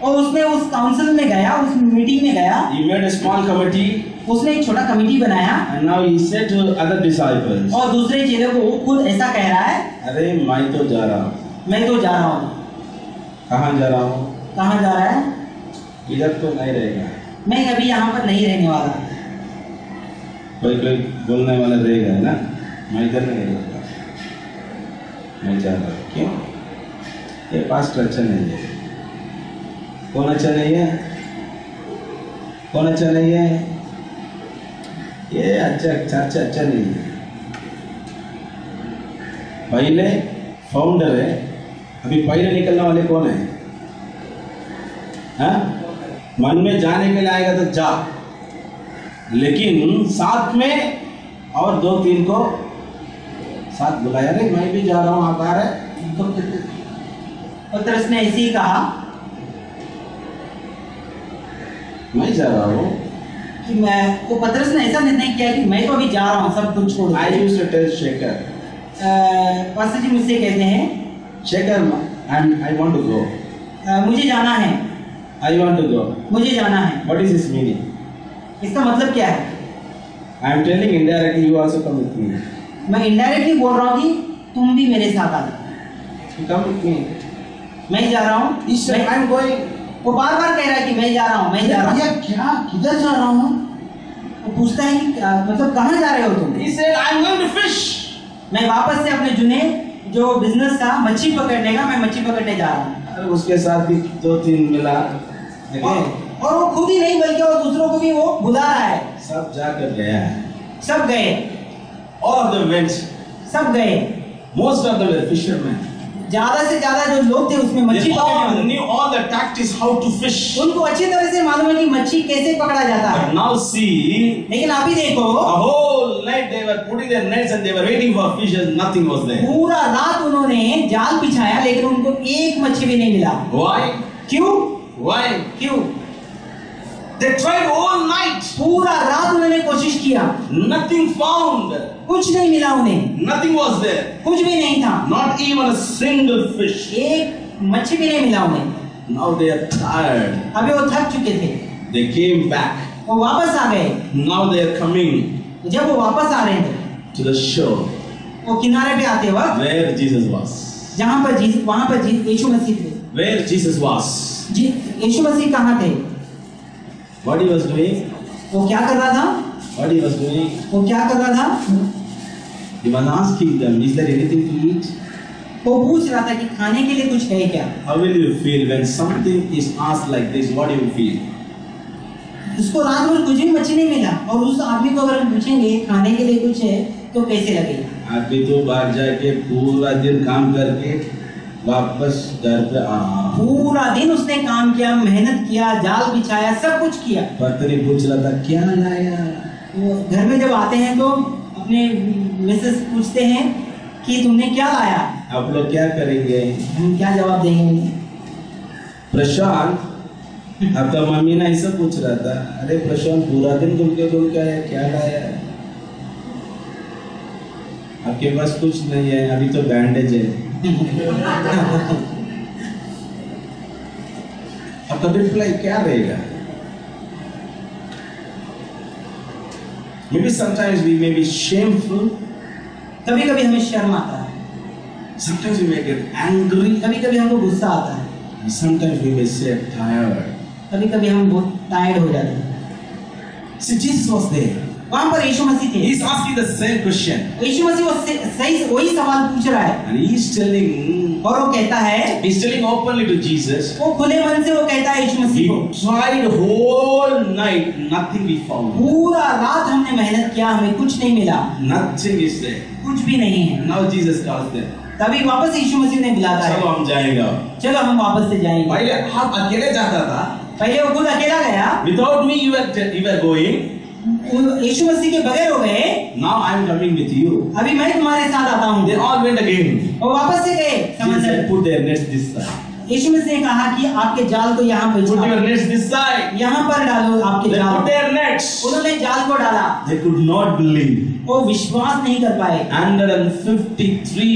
B: और उसने उस काउंसिल में गया, उस मीटिंग में गया।
A: He made a small committee.
B: उसने एक छोटा कमेटी बनाया।
A: And now he said to other disciples.
B: और दूसरे चेलों को खुद ऐसा कह रहा है,
A: अरे मैं तो जा रहा हूँ।
B: मैं तो जा रहा हूँ।
A: कहाँ जा रहा हूँ?
B: कहाँ जा रहा है?
A: इधर तो नहीं रहेगा।
B: मैं अभी यहाँ पर नहीं रहने वाला।
A: कोई बोलने वाला रहेगा ना, मैं इधर नहीं रहेगा, मैं जा रहा हूँ। क्यों? ये पास्टर अच्छा नहीं है। कौन अच्छा नहीं है? कौन अच्छा नहीं है? ये अच्छा नहीं है। पहले फाउंडर है, अभी पहले निकलने वाले कौन है? हाँ? मन में जाने के लिए आएगा तो जा, लेकिन साथ में और 2-3 को साथ बुलाया। रे मैं भी जा रहा हूँ, आप आ रहे?
B: तो पतरस ने ऐसे ही कहा,
A: मैं जा रहा हूँ
B: कि मैं, तो पतरस ने ऐसा निर्णय किया कि मैं तो अभी जा रहा हूँ सब कुछ छोड़।
A: I used to tell Shekhar,
B: pastor ji मुझसे कहते हैं,
A: Shekhar, I want to go.
B: मुझे जाना है।
A: I want to go.
B: मुझे जाना है।
A: What is his meaning?
B: इसका मतलब क्या है?
A: I am telling indirectly, you also come with me.
B: मैं इनडायरेक्टली बोल रहा हूँ कि तुम भी मेरे साथ आ जाओ।
A: You come with me.
B: मैं जा रहा हूँ।
A: He said, I am going.
B: वो बार-बार कह रहा है कि मैं जा रहा हूँ, मैं जा रहा हूँ।
A: क्या? किधर जा रहा हूँ?
B: वो पूछता है कि मतलब कहाँ जा रहे हो तुम?
A: He said, I am going to fish.
B: मैं वापस से अपने जुने जो बिजनेस था मच्छी पकड़ने का, मैं मच्छी पकड़ने जा रहा हूँ।
A: अरे उसके साथ भी 2-3 मिला।
B: और वो खुद ही नहीं बल्कि और दूसरों को भी वो बुला रहा है।
A: सब जाकर गया है।
B: सब गए।
A: All of them went.
B: सब गए।
A: Most of them were fishermen.
B: ज्यादा से ज्यादा जो लोग थे उसमें मच्छी
A: They
B: पकड़ने
A: all
B: वाले।
A: knew all the tactics how to fish.
B: उनको अच्छी तरह से मालूम है कि मच्छी कैसे पकड़ा जाता है।
A: But now see,
B: लेकिन अभी देखो,
A: the whole night they were putting their nets and they were waiting for fish and nothing was there.
B: पूरा रात उन्होंने जाल बिछाया लेकिन उनको एक मच्छी भी नहीं मिला।
A: Why?
B: क्यों?
A: Why?
B: क्यों?
A: They tried all night.
B: पूरा रात उन्होंने कोशिश किया,
A: Nothing found.
B: कुछ नहीं मिला उन्हें।
A: Nothing was there.
B: कुछ भी नहीं था।
A: Not even a single fish.
B: एक मच्छी भी नहीं मिला उन्हें।
A: Now they are tired.
B: अभी वो थक चुके थे।
A: They came back.
B: वो वापस आ गए।
A: Now they are coming
B: जब वो वापस आ रहे थे
A: to the shore
B: वो किनारे पे आते वक्त
A: where Jesus was.
B: जहाँ पर वहाँ पर यीशु मसीह थे।
A: Where Jesus was.
B: यीशु मसीह कहाँ थे?
A: What he was doing?
B: वो क्या कर रहा था?
A: What he was doing?
B: वो क्या कर रहा था?
A: He was asking them, is there anything to eat?
B: वो पूछ रहा था कि खाने के लिए कुछ है क्या?
A: How will you feel when something is asked like this? What do you feel?
B: उसको रात भर कुछ भी मच्छी नहीं मिला और उस आदमी को अगर हम पूछेंगे खाने के लिए कुछ है तो कैसे लगेगा?
A: आदमी तो बाहर जाके पूरा दिन काम करके वापस घर पे आ।
B: पूरा दिन उसने काम किया, मेहनत किया, जाल बिछाया, सब कुछ किया।
A: पत्नी पूछ रहा था क्या लाया?
B: वो घर में जब आते हैं तो अपने मिसेस पूछते हैं कि तुमने क्या लाया?
A: आप लोग क्या करेंगे?
B: हम क्या जवाब देंगे?
A: प्रशांत, आपका मम्मी ने ऐसा पूछ रहा था, अरे प्रशांत पूरा दिन घूम के आया, क्या लाया? आपके पास कुछ नहीं है, अभी तो बैंडेज है। आपका रिप्लाई क्या रहेगा? Maybe sometimes we may be shameful.
B: कभी-कभी हमें शर्म आता है।
A: Sometimes we may get angry.
B: कभी-कभी हमको गुस्सा आता है।
A: And sometimes we may say tired.
B: कभी-कभी हम बहुत टायर्ड हो जाते हैं।
A: See, Jesus was there.
B: वहाँ पर यीशु मसीह थे।
A: He's asking the same question.
B: यीशु मसीह सही वही सवाल पूछ रहा है।
A: And he's telling,
B: और वो कहता है,
A: he's telling openly to Jesus.
B: वो खुले मन से वो कहता है यीशु मसीह को,
A: We tried whole night, nothing we found.
B: पूरा रात हमने मेहनत किया, हमें कुछ नहीं मिला।
A: Nothing is there.
B: कुछ भी नहीं है।
A: Now Jesus calls them.
B: तभी वापस यीशु मसीह ने बुलाता है।
A: चलो हम जाएंगे।
B: चलो हम वापस से जाएंगे।
A: पहले आप अकेले जाता था।
B: पहले वो खुद अकेला गया।
A: Without me you were going.
B: यीशु मसीह के बगैर हो गए।
A: Now I am coming with you.
B: अभी मैं तुम्हारे साथ आता हूँ।
A: They all went again.
B: वो वापस से गए समंदर।
A: Put their nets this side.
B: यीशु मसीह ने कहा कि आपके जाल को यहाँ पे
A: Put your nets this side.
B: यहाँ पर डालो आपके
A: They
B: जाल।
A: put their nets.
B: उन्होंने जाल को डाला।
A: They could not believe.
B: वो विश्वास नहीं कर पाए।
A: 153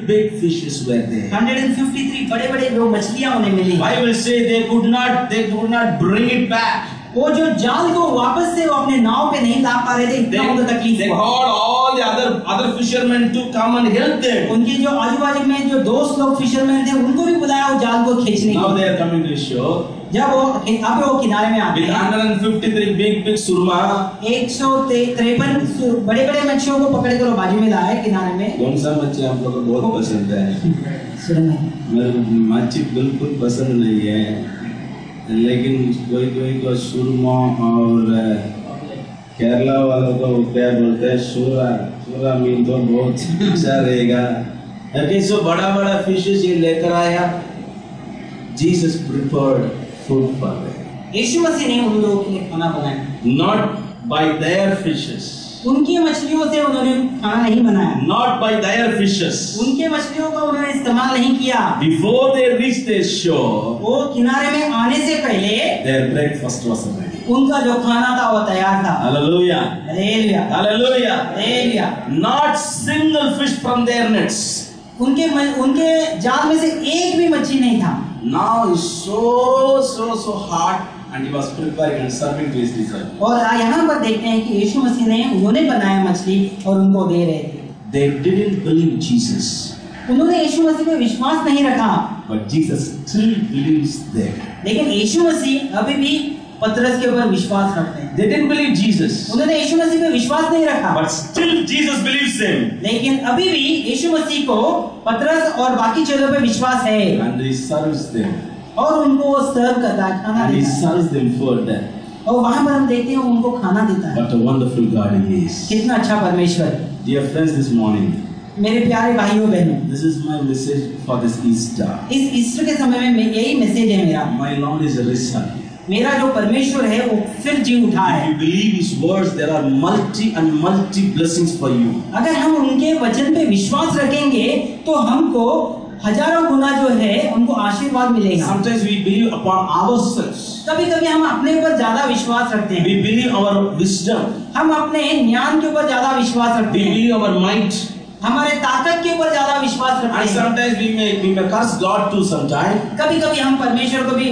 A: big fishes were there.
B: 153 बड़े-बड़े जो मछलियां उन्हें मिली।
A: Bible say they could not bring it back.
B: वो जो जाल को वापस से वो अपने नाव पे नहीं ला पा रहे थे, इतना उनको
A: They
B: तकलीफ हुआ।
A: called all the other fishermen to come and help them.
B: उनके जो आजू बाजू में जो दोस्त लोग फिशरमैन थे उनको भी बुलाया वो जाल को खींचने
A: Now
B: के
A: they
B: लिए।
A: are coming to shore
B: जब वो किनारे में आते
A: with
B: हैं
A: 153 big surma.
B: 153 बड़े बड़े मच्छियों को पकड़ कर वो बाजू में लाए किनारे में।
A: कौन सा मच्छी आप लोगों को बहुत पसंद है?
B: सुरमई।
A: मेरे मच्छी बिल्कुल पसंद नहीं है, लेकिन कोई कोई को सुरमा और केरला वालों को क्या बोलते हैं सूरा मीन तो बहुत अच्छा रहेगा। Okay, so बड़ा बड़ा फिशेस ये लेकर आया। Jesus prepared food for them.
B: यीशु मसीह ने उन लोगों के लिए खाना बनाया।
A: Not by their fishes.
B: उनकी मछलियों से उन्होंने खाना नहीं बनाया।
A: Not by their fishes.
B: उनके मछलियों का उन्होंने इस्तेमाल नहीं किया।
A: Before they reached their shore,
B: वो किनारे में आने से पहले
A: their breakfast was ready.
B: उनका जो खाना था वो तैयार था।
A: Hallelujah.
B: Hallelujah,
A: Hallelujah.
B: Hallelujah.
A: Not single fish from their nets.
B: उनके जाल में से एक भी मच्छी नहीं था।
A: Now is so hot, and he was preparing and serving to his disciples.
B: और यहाँ पर देखते हैं कि यीशु मसीह ने उन्होंने बनाया मछली और उनको दे रहे थे।
A: They didn't believe Jesus,
B: उन्होंने यीशु मसीह पे विश्वास नहीं रखा,
A: but Jesus still believes them.
B: लेकिन यीशु मसीह अभी भी पतरस के ऊपर विश्वास रखते हैं।
A: They didn't believe Jesus,
B: उन्होंने यीशु मसीह पे विश्वास नहीं रखा,
A: but still Jesus believes them,
B: लेकिन अभी भी यीशु मसीह को पतरस और बाकी चेलों पे विश्वास है
A: and he serves them,
B: और उनको वो सर्व करता है, खाना
A: and he
B: देता है।
A: serves them food.
B: और वहां पर हम देखते हैं उनको खाना देता है।
A: What a wonderful God he is.
B: कितना अच्छा परमेश्वर है।
A: Dear friends, this morning,
B: मेरे प्यारे भाइयों बहनों,
A: this is my message for this Easter.
B: इस ईस्टर के समय में यही मैसेज है मेरा।
A: My Lord is risen.
B: मेरा जो परमेश्वर है वो फिर जी उठा
A: If
B: है।
A: you believe His words, there are multi blessings for you.
B: अगर हम उनके वचन पे विश्वास रखेंगे तो हमको हजारों गुना जो है उनको आशीर्वाद मिलेगा।
A: Sometimes we believe upon ourselves.
B: कभी कभी हम अपने ऊपर ज्यादा विश्वास रखते हैं।
A: We believe our wisdom.
B: हम अपने ज्ञान के ऊपर ज्यादा विश्वास रखते
A: We
B: हैं।
A: believe our might.
B: हमारे ताकत के ऊपर ज्यादा विश्वास
A: And
B: रखते हैं।
A: sometimes we may curse God too sometime.
B: कभी कभी हम परमेश्वर को भी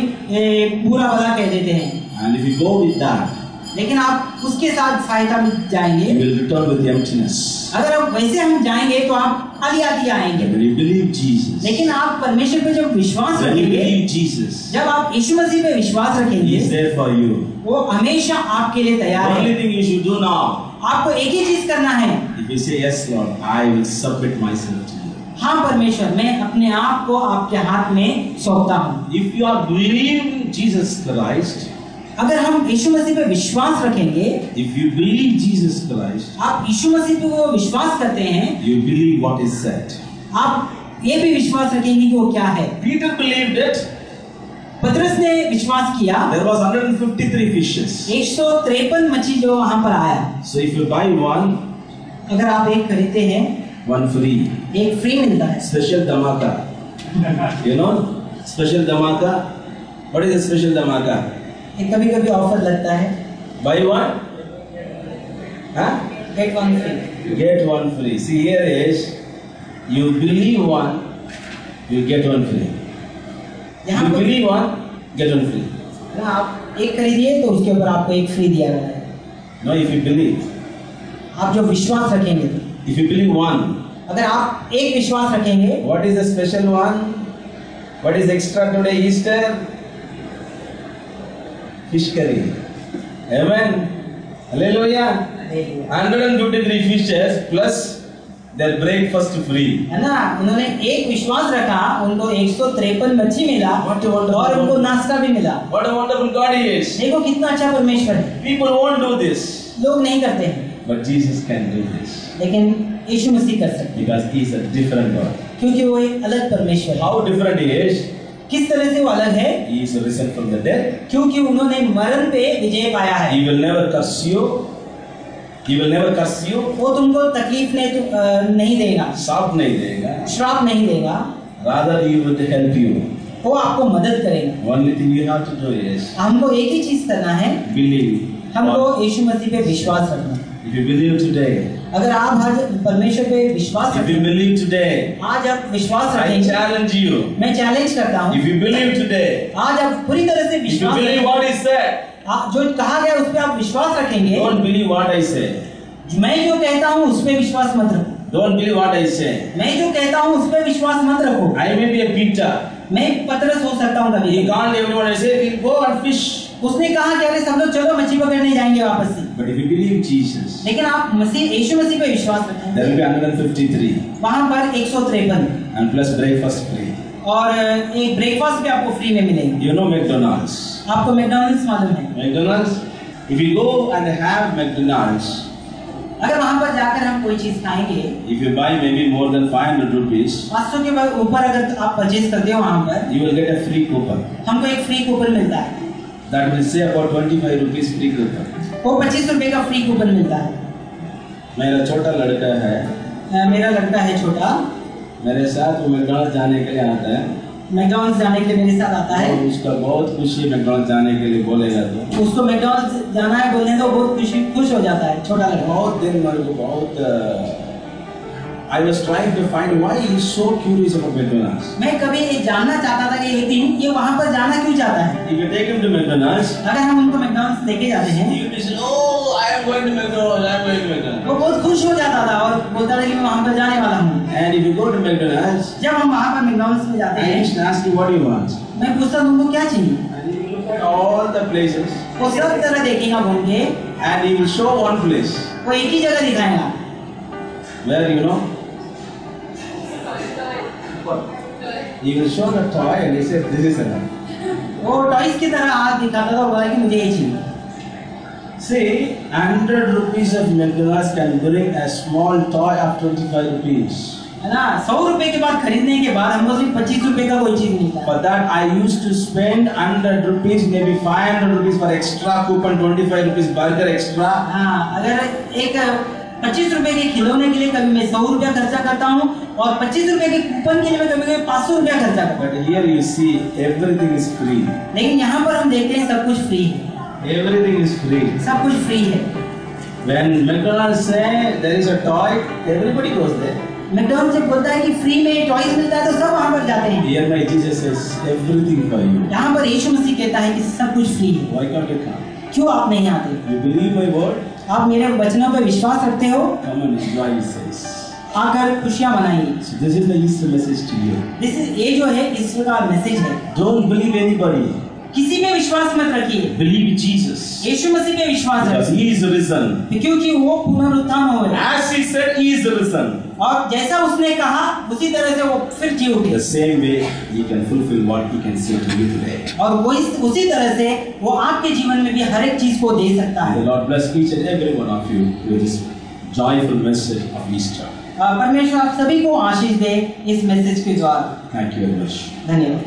B: बुरा भला कह देते हैं।
A: And if you go with that,
B: लेकिन आप उसके साथ सहायता में
A: you
B: जाएंगे।
A: will return with emptiness.
B: अगर आप वैसे हम जाएंगे तो आप खाली हाथी आएंगे।
A: When you believe Jesus,
B: लेकिन आप परमेश्वर पे जब विश्वास
A: when you
B: रखेंगे,
A: believe Jesus,
B: जब आप यीशु मसीह पे विश्वास
A: He
B: रखेंगे,
A: is there for you.
B: वो हमेशा आपके लिए
A: The
B: तैयार
A: only
B: है।
A: thing you should do now,
B: आपको एक ही चीज करना है।
A: if you say yes, Lord, I will submit myself to you.
B: हाँ परमेश्वर, मैं अपने आप को आपके हाथ में सौंपता हूँ।
A: If you are believing Jesus Christ,
B: अगर हम यीशु मसीह पे विश्वास रखेंगे,
A: if you believe Jesus Christ,
B: आप यीशु मसीह पे वो विश्वास करते हैं,
A: you believe what is said.
B: आप ये भी विश्वास रखेंगे कि वो क्या है।
A: Peter believed it.
B: पतरस ने विश्वास किया।
A: There was 153 fishes.
B: 153 मच्छी जो वहां पर आया।
A: So if you buy one,
B: अगर आप एक खरीदते हैं,
A: one free.
B: एक फ्री मिलता है।
A: Special dhamaka. You know, special dhamaka. What is a special dhamaka?
B: कभी कभी ऑफर लगता है।
A: Buy one, huh?
B: Get one free.
A: Get one free. See, here is you believe one, you get one free.
B: यहाँ
A: You
B: पर
A: believe one, get one free.
B: ना आप एक खरीदिए तो उसके ऊपर आपको एक फ्री दिया गया है।
A: No, if you believe,
B: आप जो विश्वास रखेंगे,
A: if you believe one,
B: अगर आप एक विश्वास रखेंगे,
A: what is the special one? What is extra today, Easter? Fish curry. Amen. Hallelujah. 153 fishes plus their breakfast free.
B: है ना, उन्होंने एक विश्वास रखा, उनको 153 मच्छी मिला
A: What a wonderful
B: और उनको
A: God.
B: नाश्ता भी मिला।
A: What a wonderful God He is.
B: देखो कितना अच्छा परमेश्वर है।
A: People won't do this,
B: लोग नहीं करते हैं,
A: but Jesus can do this
B: लेकिन यीशु मसीह कर सकते हैं,
A: because He is a different God.
B: क्योंकि वो एक अलग परमेश्वर है।
A: How different He is?
B: किस तरह से वो अलग है?
A: He is risen from the dead.
B: क्योंकि उन्होंने मरण पे विजय पाया है।
A: He will never curse you. He will never curse you.
B: वो तुमको तकलीफ नहीं देगा,
A: साफ नहीं देगा.
B: श्राप नहीं देगा,
A: Rather, He will help you.
B: वो आपको मदद करेगा।
A: Only thing you have to do is
B: हमको एक ही चीज करना है,
A: believe.
B: हमको यीशु मसीह पे विश्वास रखना है।
A: If you believe today,
B: अगर आप आज परमेश्वर पे विश्वास
A: if you
B: रखें,
A: believe today,
B: आज आप विश्वास
A: I
B: रखेंगे,
A: challenge you.
B: मैं चैलेंज करता हूँ,
A: If you believe today,
B: आज आप पूरी तरह से
A: if you
B: विश्वास
A: believe
B: रखें,
A: what is said,
B: जो कहा गया उस पे आप विश्वास रखेंगे,
A: Don't believe what I say.
B: मैं जो कहता हूँ उस पे विश्वास मत रखो,
A: Don't believe what I say.
B: मैं जो कहता हूँ उस पे विश्वास मत रखो।
A: I may be a Peter.
B: मैं पतरस हो सकता हूँ कभी।
A: He called everyone and said, "We'll go and fish."
B: उसने कहा कि अरे सब लोग चलो मछली पकड़ने जाएंगे वापस से।
A: But if you believe Jesus,
B: लेकिन आप यीशु मसीह पे विश्वास रखें,
A: there will be 153
B: वहाँ पर 153
A: and plus breakfast free.
B: और एक ब्रेकफास्ट भी आपको फ्री में मिलेंगे।
A: You know McDonald's.
B: आपको मैकडॉनल्ड्स मालूम है?
A: McDonald's. If you go and have McDonald's,
B: अगर वहाँ पर जाकर हम कोई चीज खाएंगे,
A: if you buy maybe more than 500 rupees,
B: 500 के ऊपर अगर आप परचेज करते हो वहाँ पर,
A: you will get a free coupon.
B: हमको एक फ्री कूपन मिलता है।
A: That will say about 25 rupees free coupon.
B: वो 25 रुपए का फ्री कूपन मिलता है।
A: मेरा छोटा लड़का है,
B: मेरा लड़का है छोटा,
A: मेरे साथ वो मैकडॉनल्ड्स जाने के लिए आता है।
B: मैकडॉनल्ड्स जाने के लिए मेरे साथ आता है।
A: और उसका बहुत खुशी मैकडॉनल्ड्स जाने के लिए बोलेगा तो
B: उसको मैकडॉनल्ड्स जाना है बोलने तो बहुत खुश हो जाता है छोटा लड़का।
A: बहुत दिन मेरे को बहुत I was trying to find why he is so curious about McDonald's.
B: मैं कभी ये जानना चाहता था कि एक दिन ये वहाँ पर जाना क्यों चाहता है।
A: If you take him to McDonald's,
B: अगर हम उनको मैकडॉनल्ड्स लेके जाते हैं,
A: he will be saying, "Oh, I am going to McDonald's. I am going to McDonald's."
B: वो बहुत खुश हो जाता था और बोलता था कि मैं वहाँ पर जाने वाला हूँ।
A: And if you go to McDonald's,
B: जब हम वहाँ पर मैकडॉनल्ड्स में जाते
A: I
B: हैं,
A: used to ask you what do you want.
B: मैं पूछता तुमको क्या चाहिए,
A: And he will look at all the places,
B: वो सब तरह देखेगा घूम के,
A: and he will show one place
B: वो एक ही जगह दिखाएगा
A: where you know. He will show the toy and he said, "This is enough."
B: वो टॉयज की तरह हाथ दिखाता था, बोला कि मुझे ये चाहिए।
A: See, 100 rupees of McDonald's can bring a small toy of 25 rupees.
B: है ना, 100 रुपए के बाद खरीदने के बाद हमको सिर्फ 25 रुपए का कोई चीज मिलता है।
A: For that I used to spend 100 rupees, maybe 500 rupees for extra coupon, 25 rupees burger extra.
B: हाँ, अगर एक 25 रुपए के खिलौने के लिए कभी मैं 100 रुपया खर्चा करता हूँ और 25 रुपए के कूपन के लिए मैं कभी 500 रुपया खर्चा करता हूँ।
A: But here you see everything is free.
B: लेकिन यहाँ पर हम देखते हैं सब कुछ फ्री है,
A: Everything is free.
B: सब कुछ फ्री है।
A: When McDonald's say there is a toy, everybody goes there.
B: McDonald's जब बोलता है कि फ्री में टॉयज मिलता है तो सब वहाँ पर जाते हैं।
A: Here my Jesus says everything for you.
B: यहाँ पर यीशु मसीह कहता है कि सब कुछ फ्री है,
A: Why can't you come?
B: क्यों आप नहीं आते?
A: You believe my word?
B: आप मेरे वचनों पर विश्वास रखते हो,
A: Come and enjoy, he says.
B: आकर खुशियाँ मनाइए।
A: So this is the Easter message to you.
B: ये जो है ईश्वर का मैसेज है।
A: Don't believe anybody.
B: किसी पे विश्वास मत रखिए,
A: Believe Jesus.
B: यीशु मसीह पे विश्वास
A: Because
B: रखिए,
A: he is risen.
B: क्योंकि वो पुनरुत्थान हो गया।
A: As he said, he is risen.
B: और जैसा उसने कहा उसी तरह से वो फिर जी उठे।
A: The same way he can fulfill what he can say to you today.
B: और वो उसी तरह से वो आपके जीवन में भी हर एक चीज को दे सकता
A: May
B: है।
A: the Lord bless each and every one of you with this joyful message of Easter.
B: परमेश्वर आप सभी को आशीष दे इस मैसेज के द्वारा।
A: Thank you very much.
B: धन्यवाद।